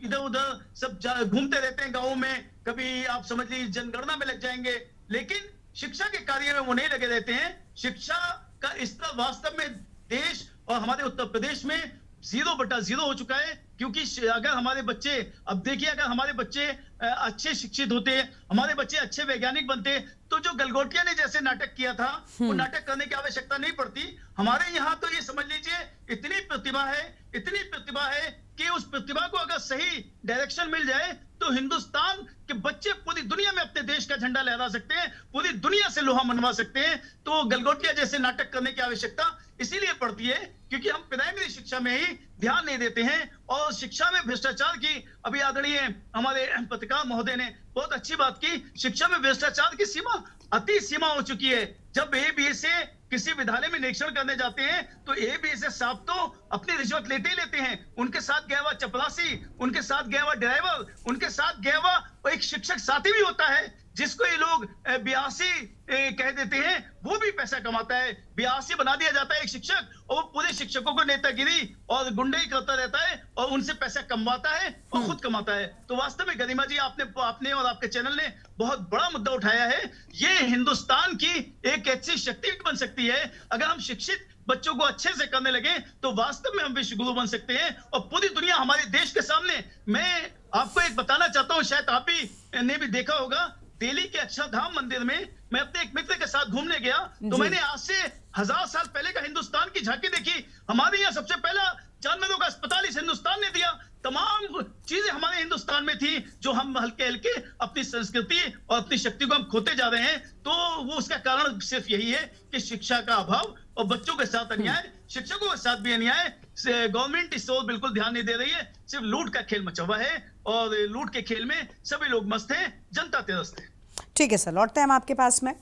इधर उधर सब घूमते रहते हैं गाँव में, कभी आप समझ लीजिए जनगणना में लग जाएंगे, लेकिन शिक्षा के कार्य में वो नहीं लगे रहते हैं। शिक्षा का स्तर वास्तव में देश और हमारे उत्तर प्रदेश में 0/0 हो चुका है। क्योंकि अगर हमारे बच्चे, अब देखिए, अगर हमारे बच्चे अच्छे शिक्षित होते, हमारे बच्चे अच्छे वैज्ञानिक बनते, तो जो गलगोटिया ने जैसे नाटक किया था वो नाटक करने की आवश्यकता नहीं पड़ती। हमारे यहाँ तो ये समझ लीजिए इतनी प्रतिभा है कि उस प्रतिभा को अगर सही डायरेक्शन मिल जाए तो हिंदुस्तान के बच्चे पूरी दुनिया में अपने देश का झंडा लहरा सकते हैं, पूरी दुनिया से लोहा मनवा सकते हैं। तो गलगोटिया जैसे नाटक करने की आवश्यकता इसीलिए पड़ती है क्योंकि हम प्राइमरी शिक्षा में ही ध्यान नहीं देते हैं। और शिक्षा में भ्रष्टाचार की, अभी आदरणीय हमारे पत्रकार महोदय ने बहुत अच्छी बात की, शिक्षा में भ्रष्टाचार की सीमा अति सीमा हो चुकी है। जब ABS से किसी विद्यालय में निरीक्षण करने जाते हैं तो ABS साहब तो अपनी रिश्वत लेते ही लेते हैं। उनके साथ गया हुआ चपरासी, उनके साथ गया हुआ ड्राइवर, उनके साथ गया हुआ एक शिक्षक साथी भी होता है जिसको ये लोग 82 कह देते हैं, वो भी पैसा कमाता है। 82 बना दिया जाता है एक शिक्षक, और वो पूरे शिक्षकों को नेतागिरी और गुंडाई करता रहता है और उनसे पैसा कमवाता है और खुद कमाता है। तो वास्तव में गरिमा जी, आपने और आपके चैनल ने बहुत बड़ा मुद्दा उठाया है। ये हिंदुस्तान की एक ऐसी शक्ति बन सकती है, अगर हम शिक्षित बच्चों को अच्छे से करने लगे तो वास्तव में हम विश्व गुरु बन सकते हैं और पूरी दुनिया हमारे देश के सामने। मैं आपको एक बताना चाहता हूं, शायद आप भी ने भी देखा होगा, दिल्ली के अक्षरधाम मंदिर में मैं अपने एक मित्र के साथ घूमने गया तो मैंने आज से 1000 साल पहले का हिंदुस्तान की झांकी देखी। हमारे यहाँ सबसे पहला जानवरों का अस्पताल इस हिंदुस्तान ने दिया। तमाम चीजें हमारे हिंदुस्तान में थी जो हम हल्के हल्के अपनी संस्कृति और अपनी शक्ति को हम खोते जा रहे हैं। तो वो उसका कारण सिर्फ यही है कि शिक्षा का अभाव और बच्चों के साथ अन्याय, शिक्षकों के साथ भी अन्याय। गवर्नमेंट इस ओर बिल्कुल ध्यान नहीं दे रही है, सिर्फ लूट का खेल मचा हुआ है और लूट के खेल में सभी लोग मस्त हैं, जनता त्रस्त है। ठीक है सर, लौटते हैं हम आपके पास में।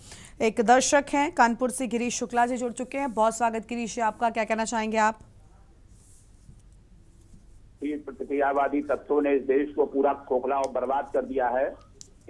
एक दर्शक हैं कानपुर से, गिरीश शुक्ला जी जुड़ चुके हैं। बहुत स्वागत गिरीश जी आपका, क्या कहना चाहेंगे आप? प्रतिक्रियावादी तत्वों ने इस देश को पूरा खोखला और बर्बाद कर दिया है।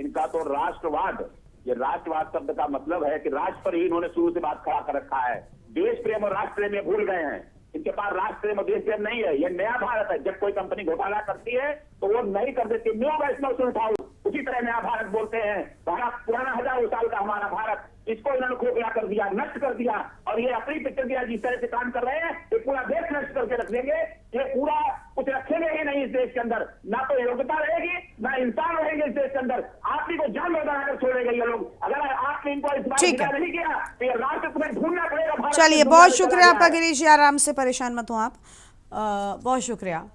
इनका तो राष्ट्रवाद, ये राष्ट्रवाद शब्द का मतलब है कि राष्ट्र पर ही इन्होंने शुरू से बात खड़ा कर रखा है। देश प्रेम और राष्ट्र प्रेम में भूल गए हैं। इनके पास राष्ट्र प्रेम और देश प्रेम नहीं है। ये नया भारत है। जब कोई कंपनी घोटाला करती है तो वो नहीं कर देती, न्यू वैष्णव से उठाओ, उसी तरह नया भारत बोलते हैं। भारत पुराना 1000 साल का हमारा भारत, इसको इन्होंने खोखला कर दिया, नष्ट कर दिया। और ये अपनी पिक्चर दिया जिस तरह से काम कर रहे हैं, ये पूरा देश नष्ट करके रख देंगे। ये पूरा कुछ रखेंगे ही नहीं इस देश के अंदर, ना तो योग्यता रहेगी ना इंसान रहेंगे इस देश के अंदर। आप ही को जान बनाकर छोड़ेगा ये लोग। अगर आपने इनको इस बात नहीं किया तो ये राष्ट्र तुम्हें ढूंढना पड़ेगा। चलिए, बहुत शुक्रिया आपका गिरीश जी, आराम से, परेशान मत हो आप। बहुत शुक्रिया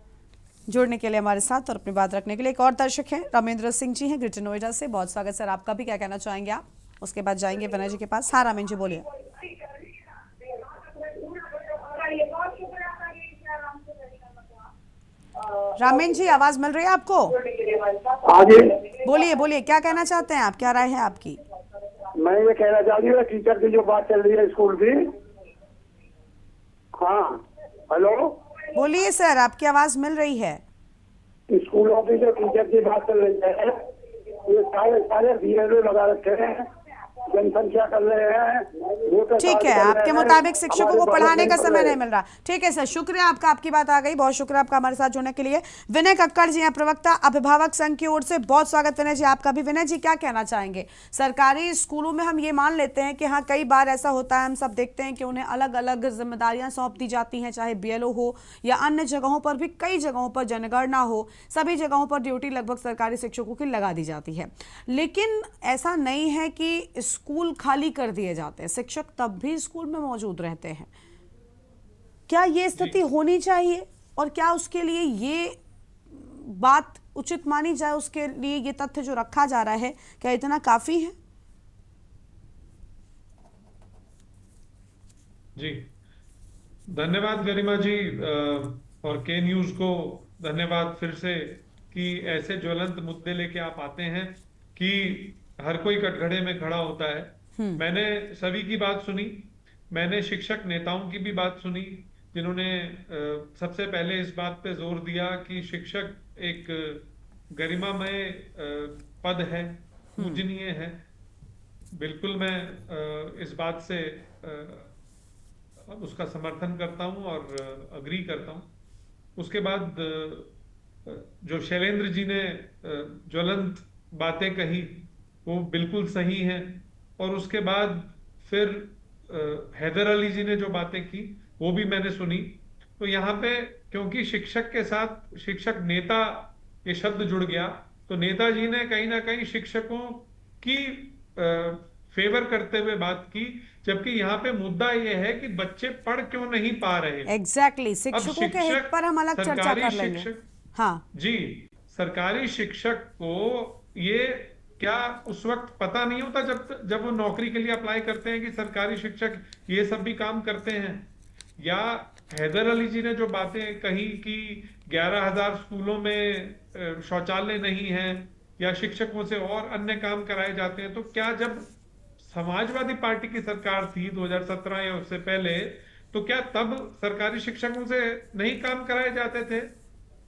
जुड़ने के लिए हमारे साथ और अपनी बात रखने के लिए। एक और दर्शक हैं, रामेंद्र सिंह जी हैं ग्रेटर नोएडा से। बहुत स्वागत सर आपका भी, क्या कहना चाहेंगे आप? उसके बाद जाएंगे विनय जी के पास। हाँ रामेंद्र जी बोलिए। रामेंद्र जी आवाज मिल रही है आपको? बोलिए बोलिए, क्या कहना चाहते हैं आप, क्या राय है आपकी? मैं ये कहना चाहती हूँ टीचर की जो बात चल रही है स्कूल की। हाँ हेलो, बोलिए सर, आपकी आवाज मिल रही है। स्कूलों की जो टीचर की बात चल रही है, ये सारे बीएलओ लगा रखे हैं, जनसंख्या कर रहे हैं। ठीक है, आपके मुताबिक शिक्षकों को पढ़ाने का समय नहीं मिल रहा। ठीक है सर, शुक्रिया आपका, आपकी बात आ गई, बहुत शुक्रिया आपका हमारे साथ जुड़ने के लिए। विनय कक्कड़ जी हैं, प्रवक्ता अभिभावक संघ की ओर से, बहुत स्वागत विनय जी आपका भी। विनय जी क्या कहना चाहेंगे? सरकारी स्कूलों में हम ये मान लेते हैं कि हाँ कई बार ऐसा होता है, हम सब देखते हैं कि उन्हें अलग अलग जिम्मेदारियां सौंप दी जाती हैं, चाहे बीएलओ हो या अन्य जगहों पर भी, कई जगहों पर जनगणना हो, सभी जगहों पर ड्यूटी लगभग सरकारी शिक्षकों की लगा दी जाती है। लेकिन ऐसा नहीं है कि स्कूल खाली कर दिए जाते हैं, शिक्षक तब भी स्कूल में मौजूद रहते हैं। क्या ये स्थिति होनी चाहिए और क्या उसके लिए ये बात उचित मानी जाए, उसके लिए ये तथ्य जो रखा जा रहा है क्या इतना काफी है? जी धन्यवाद गरिमा जी, और के न्यूज को धन्यवाद फिर से कि ऐसे ज्वलंत मुद्दे लेके आप आते हैं कि हर कोई कटघरे में खड़ा होता है। मैंने सभी की बात सुनी, मैंने शिक्षक नेताओं की भी बात सुनी, जिन्होंने सबसे पहले इस बात पे जोर दिया कि शिक्षक एक गरिमामय पद है, पूजनीय है। बिल्कुल मैं इस बात से उसका समर्थन करता हूं और अग्री करता हूं। उसके बाद जो शैलेंद्र जी ने ज्वलंत बातें कही वो बिल्कुल सही हैं, और उसके बाद फिर हैदर अली जी ने जो बातें की वो भी मैंने सुनी। तो यहाँ पे क्योंकि शिक्षक के साथ शिक्षक नेता ये शब्द जुड़ गया, तो नेताजी ने कहीं ना कहीं शिक्षकों की फेवर करते हुए बात की, जबकि यहाँ पे मुद्दा ये है कि बच्चे पढ़ क्यों नहीं पा रहे। एग्जैक्टली, शिक्षकों के हित पर हम अलग चर्चा कर लेंगे। हाँ जी, सरकारी शिक्षक को ये क्या उस वक्त पता नहीं होता जब वो नौकरी के लिए अप्लाई करते हैं कि सरकारी शिक्षक ये सब भी काम करते हैं? या हैदर अली जी ने जो बातें कही कि 11,000 स्कूलों में शौचालय नहीं है या शिक्षकों से और अन्य काम कराए जाते हैं, तो क्या जब समाजवादी पार्टी की सरकार थी 2017 या उससे पहले, तो क्या तब सरकारी शिक्षकों से नहीं काम कराए जाते थे?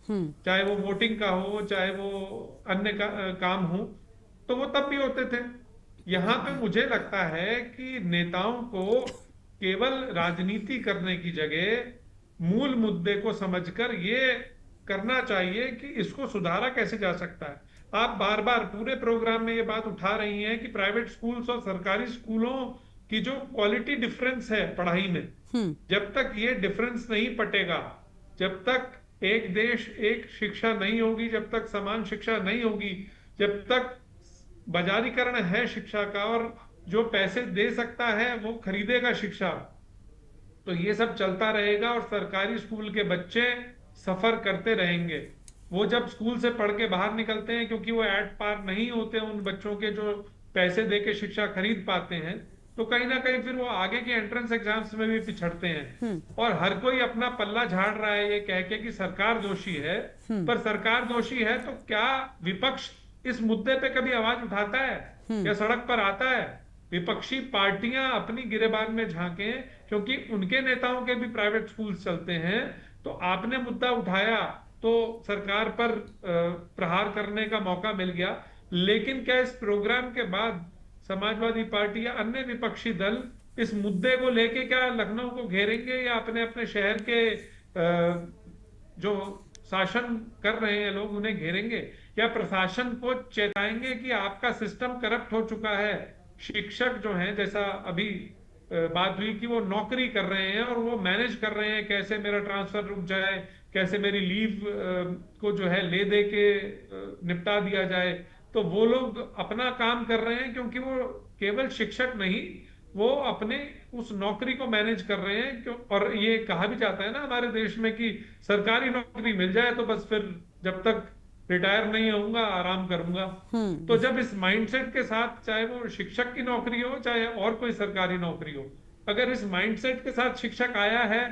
चाहे वो वोटिंग का हो, चाहे वो अन्य काम हो, तो वो तब भी होते थे। यहाँ पे मुझे लगता है कि नेताओं को केवल राजनीति करने की जगह मूल मुद्दे को समझकर ये करना चाहिए कि इसको सुधारा कैसे जा सकता है। आप बार बार पूरे प्रोग्राम में ये बात उठा रही हैं कि प्राइवेट स्कूल्स और सरकारी स्कूलों की जो क्वालिटी डिफरेंस है पढ़ाई में, जब तक ये डिफरेंस नहीं पटेगा, जब तक एक देश एक शिक्षा नहीं होगी, जब तक समान शिक्षा नहीं होगी, जब तक बाजारीकरण है शिक्षा का और जो पैसे दे सकता है वो खरीदेगा शिक्षा, तो ये सब चलता रहेगा और सरकारी स्कूल के बच्चे सफर करते रहेंगे। वो जब स्कूल से पढ़ के बाहर निकलते हैं, क्योंकि वो एट पार नहीं होते उन बच्चों के जो पैसे दे के शिक्षा खरीद पाते हैं, तो कहीं ना कहीं फिर वो आगे के एंट्रेंस एग्जाम्स में भी पिछड़ते हैं। और हर कोई अपना पल्ला झाड़ रहा है ये कह के कि सरकार दोषी है, पर सरकार दोषी है तो क्या विपक्ष इस मुद्दे पे कभी आवाज उठाता है या सड़क पर आता है? विपक्षी पार्टियां अपनी गिरेबान में झांकें, क्योंकि उनके नेताओं के भी प्राइवेट स्कूल चलते हैं। तो आपने मुद्दा उठाया तो सरकार पर प्रहार करने का मौका मिल गया, लेकिन क्या इस प्रोग्राम के बाद समाजवादी पार्टी या अन्य विपक्षी दल इस मुद्दे को लेके क्या लखनऊ को घेरेंगे या अपने अपने शहर के जो शासन कर रहे हैं लोग उन्हें घेरेंगे, या प्रशासन को चेताएंगे कि आपका सिस्टम करप्ट हो चुका है? शिक्षक जो हैं, जैसा अभी बात हुई कि वो नौकरी कर रहे हैं और वो मैनेज कर रहे हैं कैसे मेरा ट्रांसफर रुक जाए, कैसे मेरी लीव को जो है ले दे के निपटा दिया जाए, तो वो लोग अपना काम कर रहे हैं क्योंकि वो केवल शिक्षक नहीं, वो अपने उस नौकरी को मैनेज कर रहे हैं। क्यों? और ये कहा भी जाता है ना हमारे देश में कि सरकारी नौकरी मिल जाए तो बस फिर जब तक रिटायर नहीं होऊंगा आराम करूंगा। तो जब इस माइंडसेट के साथ, चाहे वो शिक्षक की नौकरी हो चाहे और कोई सरकारी नौकरी हो, अगर इस माइंडसेट के साथ शिक्षक आया है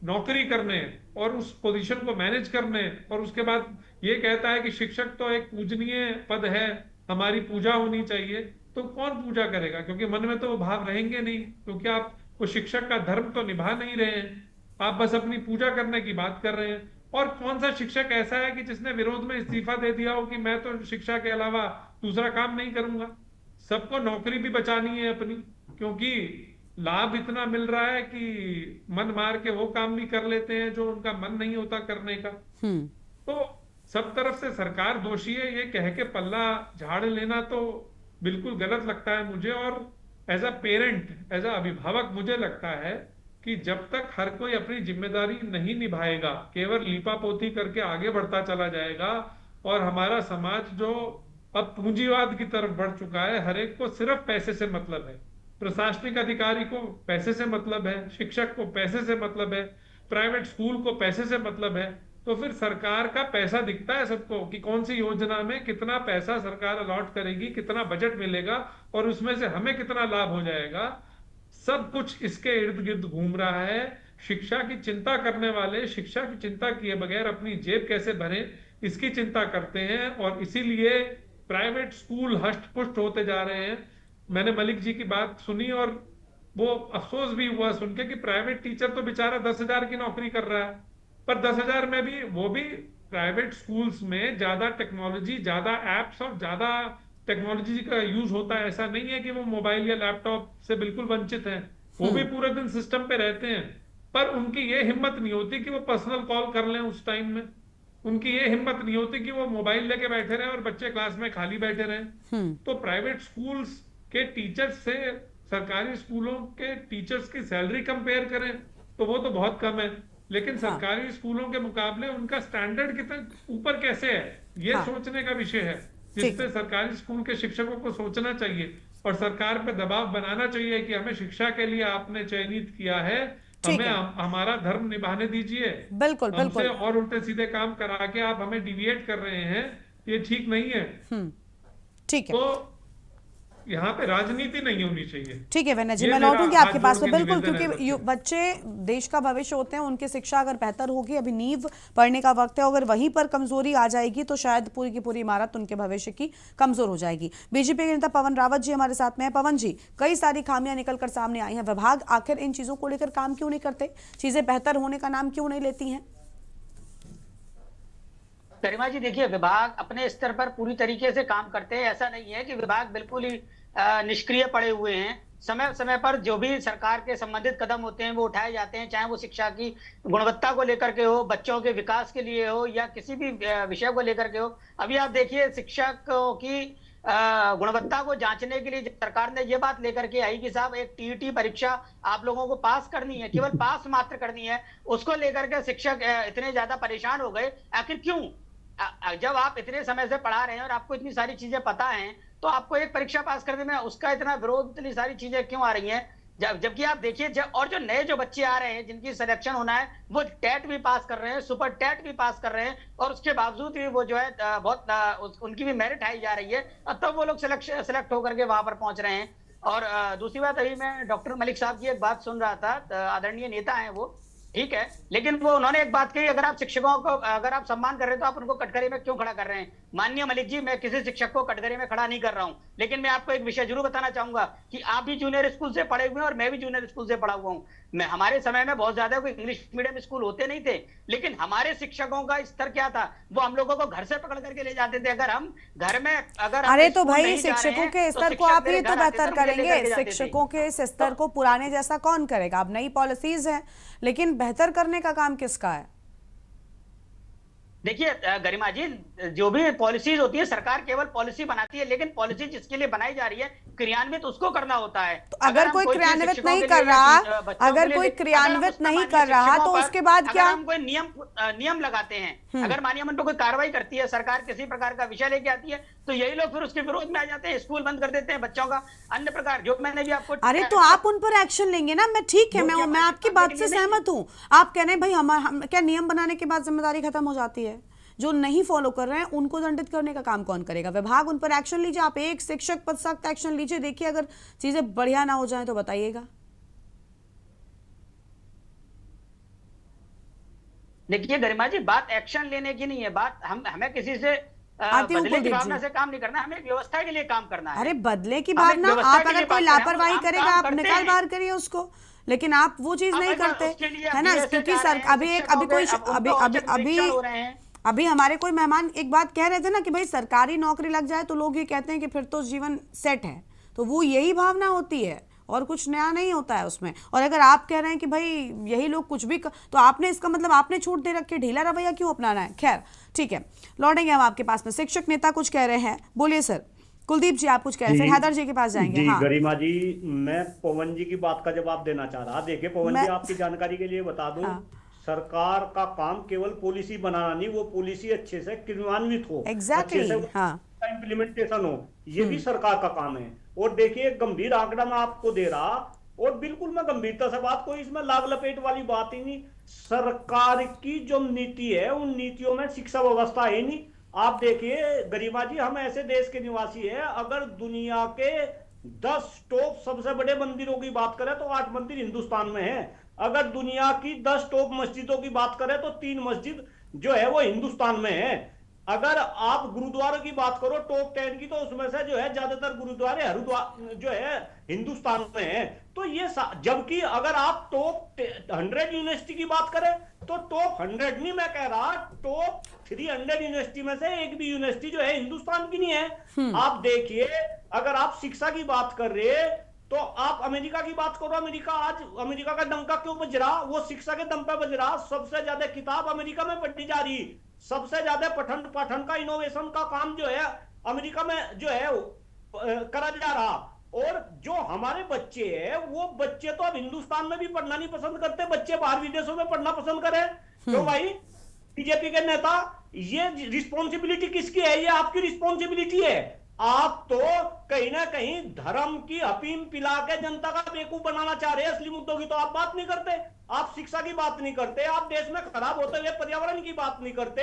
नौकरी करने और उस पोजीशन को मैनेज करने, और उसके बाद ये कहता है कि शिक्षक तो एक पूजनीय पद है, हमारी पूजा होनी चाहिए, तो कौन पूजा करेगा? क्योंकि मन में तो वो भाव रहेंगे नहीं, क्योंकि आप वो शिक्षक का धर्म तो निभा नहीं रहे हैं, आप बस अपनी पूजा करने की बात कर रहे हैं। और कौन सा शिक्षक ऐसा है कि जिसने विरोध में इस्तीफा दे दिया हो कि मैं तो शिक्षा के अलावा दूसरा काम नहीं करूंगा। सबको नौकरी भी बचानी है अपनी, क्योंकि लाभ इतना मिल रहा है कि मन मार के वो काम भी कर लेते हैं जो उनका मन नहीं होता करने का। तो सब तरफ से सरकार दोषी है, ये कह के पल्ला झाड़ लेना तो बिल्कुल गलत लगता है मुझे। और as a parent, as a अभिभावक मुझे लगता है कि जब तक हर कोई अपनी जिम्मेदारी नहीं निभाएगा, केवल लीपापोती करके आगे बढ़ता चला जाएगा, और हमारा समाज जो अब पूंजीवाद की तरफ बढ़ चुका है, हर एक को सिर्फ पैसे से मतलब है, प्रशासनिक अधिकारी को पैसे से मतलब है, शिक्षक को पैसे से मतलब है, प्राइवेट स्कूल को पैसे से मतलब है, तो फिर सरकार का पैसा दिखता है सबको कि कौन सी योजना में कितना पैसा सरकार अलॉट करेगी, कितना बजट मिलेगा और उसमें से हमें कितना लाभ हो जाएगा। सब कुछ इसके इर्द गिर्द घूम रहा है। शिक्षा की चिंता करने वाले शिक्षा की चिंता किए बगैर अपनी जेब कैसे भरें इसकी चिंता करते हैं, और इसीलिए प्राइवेट स्कूल हष्ट पुष्ट होते जा रहे हैं। मैंने मलिक जी की बात सुनी और वो अफसोस भी हुआ सुन के कि प्राइवेट टीचर तो बेचारा 10,000 की नौकरी कर रहा है, पर 10,000 में भी वो भी प्राइवेट स्कूल्स में ज्यादा टेक्नोलॉजी, ज्यादा एप्स और ज्यादा टेक्नोलॉजी का यूज होता है। ऐसा नहीं है कि वो मोबाइल या लैपटॉप से बिल्कुल वंचित हैं, वो भी पूरे दिन सिस्टम पे रहते हैं, पर उनकी ये हिम्मत नहीं होती कि वो पर्सनल कॉल कर लें उस टाइम में। उनकी ये हिम्मत नहीं होती कि वो मोबाइल लेके बैठे रहे और बच्चे क्लास में खाली बैठे रहे। तो प्राइवेट स्कूल्स के टीचर्स से सरकारी स्कूलों के टीचर्स की सैलरी कंपेयर करें तो वो तो बहुत कम है, लेकिन सरकारी स्कूलों के मुकाबले उनका स्टैंडर्ड कितना ऊपर कैसे है, ये सोचने का विषय है, जिससे सरकारी स्कूल के शिक्षकों को सोचना चाहिए और सरकार पे दबाव बनाना चाहिए कि हमें शिक्षा के लिए आपने चयनित किया है, हमें हमारा धर्म निभाने दीजिए। बिल्कुल बिल्कुल। और उल्टे सीधे काम करा के आप हमें डिविएट कर रहे हैं, ये ठीक नहीं है। ठीक है, तो यहाँ पे राजनीति नहीं होनी चाहिए। ठीक है विनय जी, मैं लौटूंगी आपके पास में। बिल्कुल, क्योंकि बच्चे देश का भविष्य होते हैं, उनकी शिक्षा अगर बेहतर होगी, अभी नींव पढ़ने का वक्त है, अगर वहीं पर कमजोरी आ जाएगी तो शायद पूरी की पूरी इमारत उनके भविष्य की कमजोर हो जाएगी। बीजेपी के नेता पवन रावत जी हमारे साथ में है। पवन जी, कई सारी खामियां निकलकर सामने आई हैं, विभाग आखिर इन चीजों को लेकर काम क्यों नहीं करते, चीजें बेहतर होने का नाम क्यों नहीं लेती हैं? गरिमा जी देखिए, विभाग अपने स्तर पर पूरी तरीके से काम करते हैं। ऐसा नहीं है कि विभाग बिल्कुल ही निष्क्रिय पड़े हुए हैं। समय समय पर जो भी सरकार के संबंधित कदम होते हैं वो उठाए जाते हैं, चाहे वो शिक्षा की गुणवत्ता को लेकर के हो, बच्चों के विकास के लिए हो, या किसी भी विषय को लेकर के हो। अभी आप देखिए, शिक्षकों की गुणवत्ता को जांचने के लिए सरकार ने ये बात लेकर के आई कि साहब एक टीईटी परीक्षा आप लोगों को पास करनी है, केवल पास मात्र करनी है। उसको लेकर के शिक्षक इतने ज्यादा परेशान हो गए। आखिर क्यों? जब आप इतने समय से पढ़ा रहे हैं और आपको इतनी सारी चीजें पता हैं, तो आपको एक परीक्षा पास करने में उसका इतना विरोध, इतनी सारी चीजें क्यों आ रही हैं? जबकि आप देखिए, और जो नए जो बच्चे आ रहे हैं जिनकी सिलेक्शन होना है, वो टेट भी पास कर रहे हैं, सुपर टेट भी पास कर रहे हैं, और उसके बावजूद भी वो जो है बहुत उनकी भी मेरिट आई जा रही है, तब वो लोग सिलेक्ट होकर के वहां पर पहुंच रहे हैं। और दूसरी बात, अभी मैं डॉक्टर मलिक साहब की एक बात सुन रहा था, आदरणीय नेता है वो, ठीक है, लेकिन वो उन्होंने एक बात कही, अगर आप शिक्षकों को अगर आप सम्मान कर रहे हैं तो आप उनको कटघरे में क्यों खड़ा कर रहे हैं? माननीय मलिक जी, मैं किसी शिक्षक को कटघरे में खड़ा नहीं कर रहा हूं, लेकिन मैं आपको एक विषय जरूर बताना चाहूंगा कि आप भी जूनियर स्कूल से पढ़े हुए हैं और मैं भी जूनियर स्कूल से पढ़ा हुआ हूं। हमारे समय में बहुत ज्यादा कोई इंग्लिश मीडियम स्कूल होते नहीं थे, लेकिन हमारे शिक्षकों का स्तर क्या था, वो हम लोगों को घर से पकड़ करके ले जाते थे। अगर हम घर में अरे तो भाई शिक्षकों के स्तर को आप ही तो बेहतर करेंगे, शिक्षकों के इस स्तर को पुराने जैसा कौन करेगा? अब नई पॉलिसीज है, लेकिन बेहतर करने का काम किसका है? देखिए गरिमा जी, जो भी पॉलिसीज होती है, सरकार केवल पॉलिसी बनाती है, लेकिन पॉलिसी जिसके लिए बनाई जा रही है, क्रियान्वित उसको करना होता है। तो अगर कोई क्रियान्वित नहीं कर रहा, अगर कोई क्रियान्वित नहीं कर रहा तो उसके बाद क्या? हम कोई नियम लगाते हैं, अगर मानिए हम उन पर कोई कार्रवाई करती है, सरकार किसी प्रकार का विषय लेके आती है, तो यही लोग फिर उसके विरोध में आ जाते हैं, स्कूल बंद कर देते हैं बच्चों का, अन्य प्रकार जो मैंने भी आपको। अरे तो आप उन पर एक्शन लेंगे ना? मैं ठीक है, मैं आपकी बात से सहमत हूँ। आप कह रहे हैं भाई हम क्या नियम बनाने के बाद जिम्मेदारी खत्म हो जाती है? जो नहीं फॉलो कर रहे हैं उनको दंडित करने का काम कौन करेगा? विभाग उन पर एक्शन लीजिए। आप एक शिक्षक पर सख्त एक्शन लीजिए, देखिए अगर चीजें बढ़िया ना हो जाए तो बताइएगा। देखिए गरिमा जी, बात एक्शन लेने की नहीं है, बात हमें किसी से बदले की भावना से काम नहीं करना, हमें व्यवस्था के लिए काम करना है। अरे बदले की भावना, आप अगर कोई लापरवाही करेगा आप निकाल बाहर करिए उसको, लेकिन आप वो चीज नहीं करते, है ना, क्योंकि सर अभी हमारे कोई मेहमान एक बात कह रहे थे ना कि भाई सरकारी नौकरी लग जाए तो लोग ये कहते हैं कि फिर तो जीवन सेट है, तो वो यही भावना होती है और कुछ नया नहीं होता है उसमें। और अगर आप कह रहे हैं कि भाई यही लोग कुछ भी तो आपने इसका मतलब आपने छूट दे रखी, ढीला रवैया क्यों अपनाना है। खैर ठीक है, लौटेंगे हम आपके पास में। शिक्षक नेता कुछ कह रहे हैं, बोलिए सर। कुलदीप जी आप कुछ कह रहे हैं, फिर हैदर जी के पास जाएंगे। हाँ गरिमा जी, मैं पवन जी की बात का जवाब देना चाह रहा। देखिए पवन जी, आपकी जानकारी के लिए बता दूं, सरकार का काम केवल पॉलिसी बनाना नहीं, वो पॉलिसी अच्छे से क्रियान्वित हो, अच्छे से इम्प्लीमेंटेशन हो, ये भी सरकार का काम है। और देखिए गंभीर आंकड़ा मैं आपको दे रहा, और बिल्कुल मैं गंभीरता से बात, कोई इसमें लाग लपेट वाली बात ही नहीं। सरकार की जो नीति है उन नीतियों में शिक्षा व्यवस्था है नहीं। आप देखिए गरिमा जी, हम ऐसे देश के निवासी है, अगर दुनिया के 10 टॉप सबसे बड़े मंदिरों की बात करें तो 8 मंदिर हिंदुस्तान में है। अगर दुनिया की 10 टॉप मस्जिदों की बात करें तो 3 मस्जिद जो है वो हिंदुस्तान में है। अगर आप गुरुद्वारों की बात करो टॉप 10 की, तो उसमें से जो है ज्यादातर गुरुद्वारे हरिद्वार जो है हिंदुस्तान में है। तो ये जबकि अगर आप टॉप 100 यूनिवर्सिटी की बात करें तो टॉप 100 नहीं, मैं कह रहा टॉप 300 यूनिवर्सिटी में से एक भी यूनिवर्सिटी जो है हिंदुस्तान की नहीं है। आप देखिए, अगर आप शिक्षा की बात कर रहे तो आप अमेरिका की बात करो। अमेरिका का डंका क्यों बज रहा? वो शिक्षा के दम पे बज रहा। सबसे ज्यादा किताब अमेरिका में पढ़ी जा रही, सबसे ज्यादा पठन पाठन का इनोवेशन का काम जो है अमेरिका में जो है करा जा रहा। और जो हमारे बच्चे हैं वो बच्चे तो अब हिंदुस्तान में भी पढ़ना नहीं पसंद करते, बच्चे बाहर विदेशों में पढ़ना पसंद करें। क्यों भाई? बीजेपी के नेता, ये रिस्पॉन्सिबिलिटी किसकी है? ये आपकी रिस्पॉन्सिबिलिटी है। आप तो कहीं ना कहीं धर्म की अफीम पिला के जनता का बेवकूफ बनाना चाह रहे हैं। असली मुद्दों की तो आप बात नहीं करते, आप शिक्षा की बात नहीं करते, आप देश में खराब होते हुए पर्यावरण की बात नहीं करते,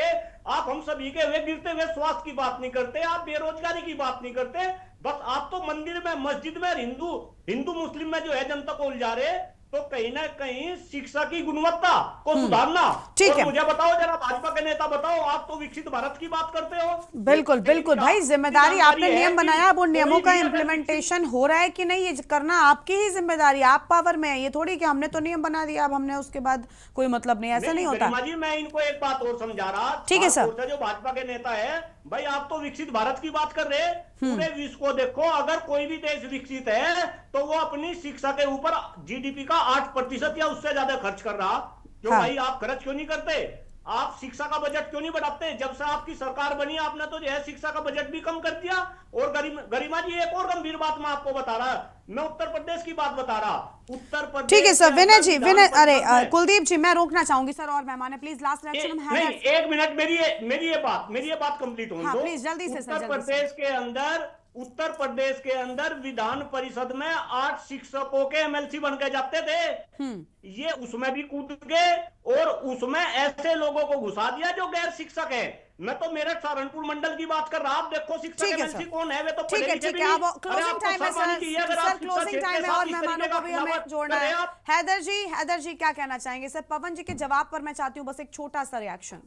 आप हम सभी के हुए गिरते हुए स्वास्थ्य की बात नहीं करते, आप बेरोजगारी की बात नहीं करते। बस आप तो मंदिर में, मस्जिद में, हिंदू मुस्लिम में जो है जनता को उलझा रहे। तो कहीं ना कहीं शिक्षा की गुणवत्ता को सुधारना। ठीक है, मुझे बताओ जरा, भाजपा के नेता बताओ, आप तो विकसित भारत की बात करते हो। बिल्कुल बिल्कुल भाई, जिम्मेदारी आपने नियम बनाया, अब उन नियमों का इम्प्लीमेंटेशन हो रहा है कि नहीं ये करना आपकी ही जिम्मेदारी, आप पावर में है। ये थोड़ी कि हमने तो नियम बना दिया अब हमने उसके बाद कोई मतलब नहीं, ऐसा नहीं होता। मैं इनको एक बात और समझा रहा। ठीक है सर, जो भाजपा के नेता है भाई, आप तो विकसित भारत की बात कर रहे, पूरे विश्व को देखो। अगर कोई भी देश विकसित है तो वो अपनी शिक्षा के ऊपर जीडीपी का 8% या उससे ज्यादा खर्च कर रहा। क्यों भाई आप खर्च क्यों नहीं करते? आप शिक्षा का बजट क्यों नहीं बढ़ाते? जब से आपकी सरकार बनी आपने तो जो है शिक्षा का बजट भी कम कर दिया। और गरिमा जी, एक और गंभीर बात मैं आपको बता रहा, मैं उत्तर प्रदेश की बात बता रहा। उत्तर प्रदेश, ठीक है सर, विनय जी, अरे कुलदीप जी, मैं रोकना चाहूंगी सर, और मेहमान है प्लीज, लास्ट रिएक्शन हम नहीं, एक मिनट, मेरी ये बात कंप्लीट होने दो। प्लीज जल्दी से। उत्तर प्रदेश के अंदर विधान परिषद में 8 शिक्षकों के एमएलसी बन के जाते थे। ये उसमें भी कूद गए और उसमें ऐसे लोगों को घुसा दिया जो गैर शिक्षक है। मैं तो मेरठ सहारनपुर मंडल की बात कर रहा। आप देखो शिक्षक एमएलसी कौन है, वे तो ठीक है। क्लोजिंग टाइम है सर, क्लोजिंग टाइम है और मेहमानों को भी हमें जोड़ना है। हैदर जी क्या कहना चाहेंगे सर? पवन जी के जवाब पर मैं चाहती हूँ बस एक छोटा सा रिएक्शन।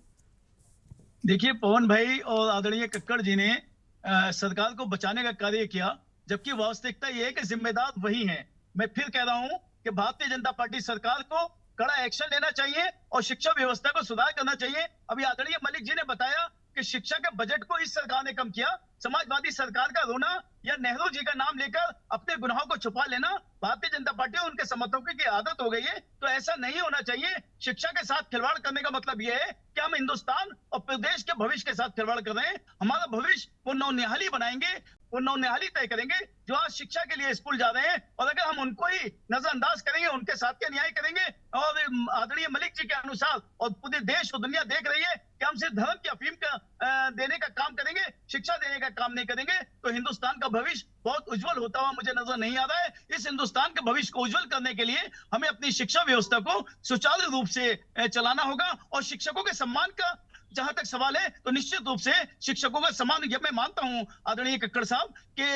देखिए पवन भाई और आदरणीय कक्कड़ जी ने सरकार को बचाने का कार्य किया, जबकि वास्तविकता यह है कि जिम्मेदार वही हैं। मैं फिर कह रहा हूं कि भारतीय जनता पार्टी सरकार को कड़ा एक्शन लेना चाहिए और शिक्षा व्यवस्था को सुधार करना चाहिए। अभी आदरणीय मलिक जी ने बताया कि शिक्षा के बजट को इस सरकार ने कम किया। समाजवादी सरकार का रोना या नेहरू जी का नाम लेकर अपने गुनाहों को छुपा लेना भारतीय जनता पार्टी और उनके समर्थकों की आदत हो गई है। तो ऐसा नहीं होना चाहिए। शिक्षा के साथ खिलवाड़ करने का मतलब यह है कि हम हिंदुस्तान और प्रदेश के भविष्य के साथ खिलवाड़ कर रहे हैं। हमारा भविष्य वो नौनिहाली बनाएंगे, वो नौनिहाली तय करेंगे जो आज शिक्षा के लिए स्कूल जा रहे हैं। और अगर हम उनको ही नजरअंदाज करेंगे, उनके साथ क्या न्याय करेंगे, और आदरणीय मलिक जी के अनुसार और पूरे देश और दुनिया देख रही है कि हम सिर्फ धर्म की अफीम का देने का काम करेंगे, शिक्षा देने का काम नहीं करेंगे, तो हिंदुस्तान का भविष्य बहुत उज्जवल होता हुआ मुझे नजर नहीं आ रहा है। इस हिंदुस्तान के भविष्य को उज्जवल करने के लिए हमें अपनी शिक्षा व्यवस्था को सुचारू रूप से चलाना होगा। और शिक्षकों के सम्मान का जहां तक सवाल है तो निश्चित रूप से शिक्षकों का सम्मान, ये मैं मानता हूं आदरणीय कक्कड़ साहब के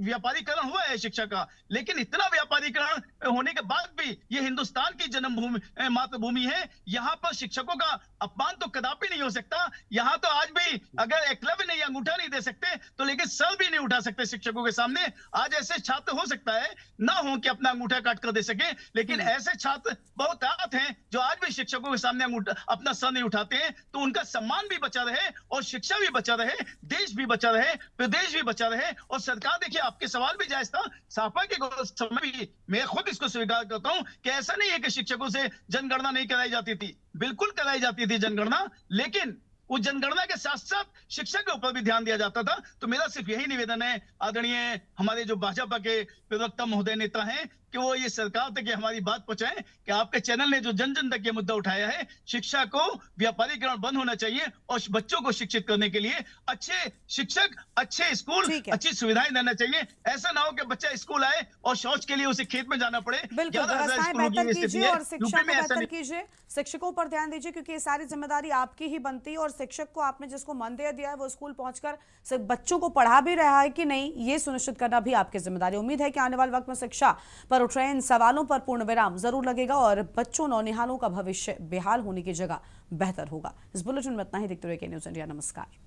व्यापारीकरण हुआ है शिक्षा का, लेकिन इतना व्यापारीकरण होने के बाद भी ये हिंदुस्तान की जन्मभूमि मातृभूमि है। यहाँ पर शिक्षकों का अपमान तो कदापि नहीं हो सकता। यहाँ तो आज भी अगर एकलव्य नहीं अंगूठा नहीं दे सकते तो लेकिन सर भी नहीं उठा सकते शिक्षकों के सामने। आज ऐसे छात्र हो सकता है ना हो कि अपना अंगूठा काट कर दे सके, लेकिन ऐसे छात्र बहुत हैं जो आज भी शिक्षकों के सामने अपना सर नहीं उठाते हैं। तो उनका सम्मान भी बचा रहे और शिक्षा भी बचा रहे, देश भी बचा रहे, प्रदेश भी बचा रहे। और सरकार, देखिए आपके सवाल भी जायज था, सपा के समय भी मैं खुद इसको स्वीकार करता हूं कि ऐसा नहीं है कि शिक्षकों से जनगणना नहीं कराई जाती थी, बिल्कुल कराई जाती थी जनगणना, लेकिन उस जनगणना के साथ साथ शिक्षा के ऊपर भी ध्यान दिया जाता था। तो मेरा सिर्फ यही निवेदन है आदरणीय हमारे जो भाजपा के प्रवक्ता महोदय नेता हैं कि वो ये सरकार तक हमारी बात पहुंचाएं कि आपके चैनल ने जो जन जन तक ये मुद्दा उठाया है, शिक्षा को व्यापारीकरण बंद होना चाहिए और बच्चों को शिक्षित करने के लिए अच्छे शिक्षक, अच्छे स्कूल, अच्छी सुविधाएं देना चाहिए। ऐसा ना हो कि बच्चा स्कूल आए और शौच के लिए उसे खेत में जाना पड़े। बिल्कुल, व्यवस्थाएं बेहतर कीजिए और शिक्षा को बेहतर कीजिए, शिक्षकों पर ध्यान दीजिए, क्योंकि ये सारी जिम्मेदारी आपकी ही बनती है। और शिक्षक को आपने जिसको मानदेय दिया है वो स्कूल पहुंचकर सिर्फ बच्चों को पढ़ा भी रहा है कि नहीं, ये सुनिश्चित करना भी आपकी जिम्मेदारी। उम्मीद है कि आने वाले वक्त में शिक्षा पर उठ रहे इन सवालों पर पूर्ण विराम जरूर लगेगा और बच्चों नौनिहालों का भविष्य बेहाल होने की जगह बेहतर होगा। इस बुलेटिन में इतना ही। देखते रहिए के न्यूज़ इंडिया। नमस्कार।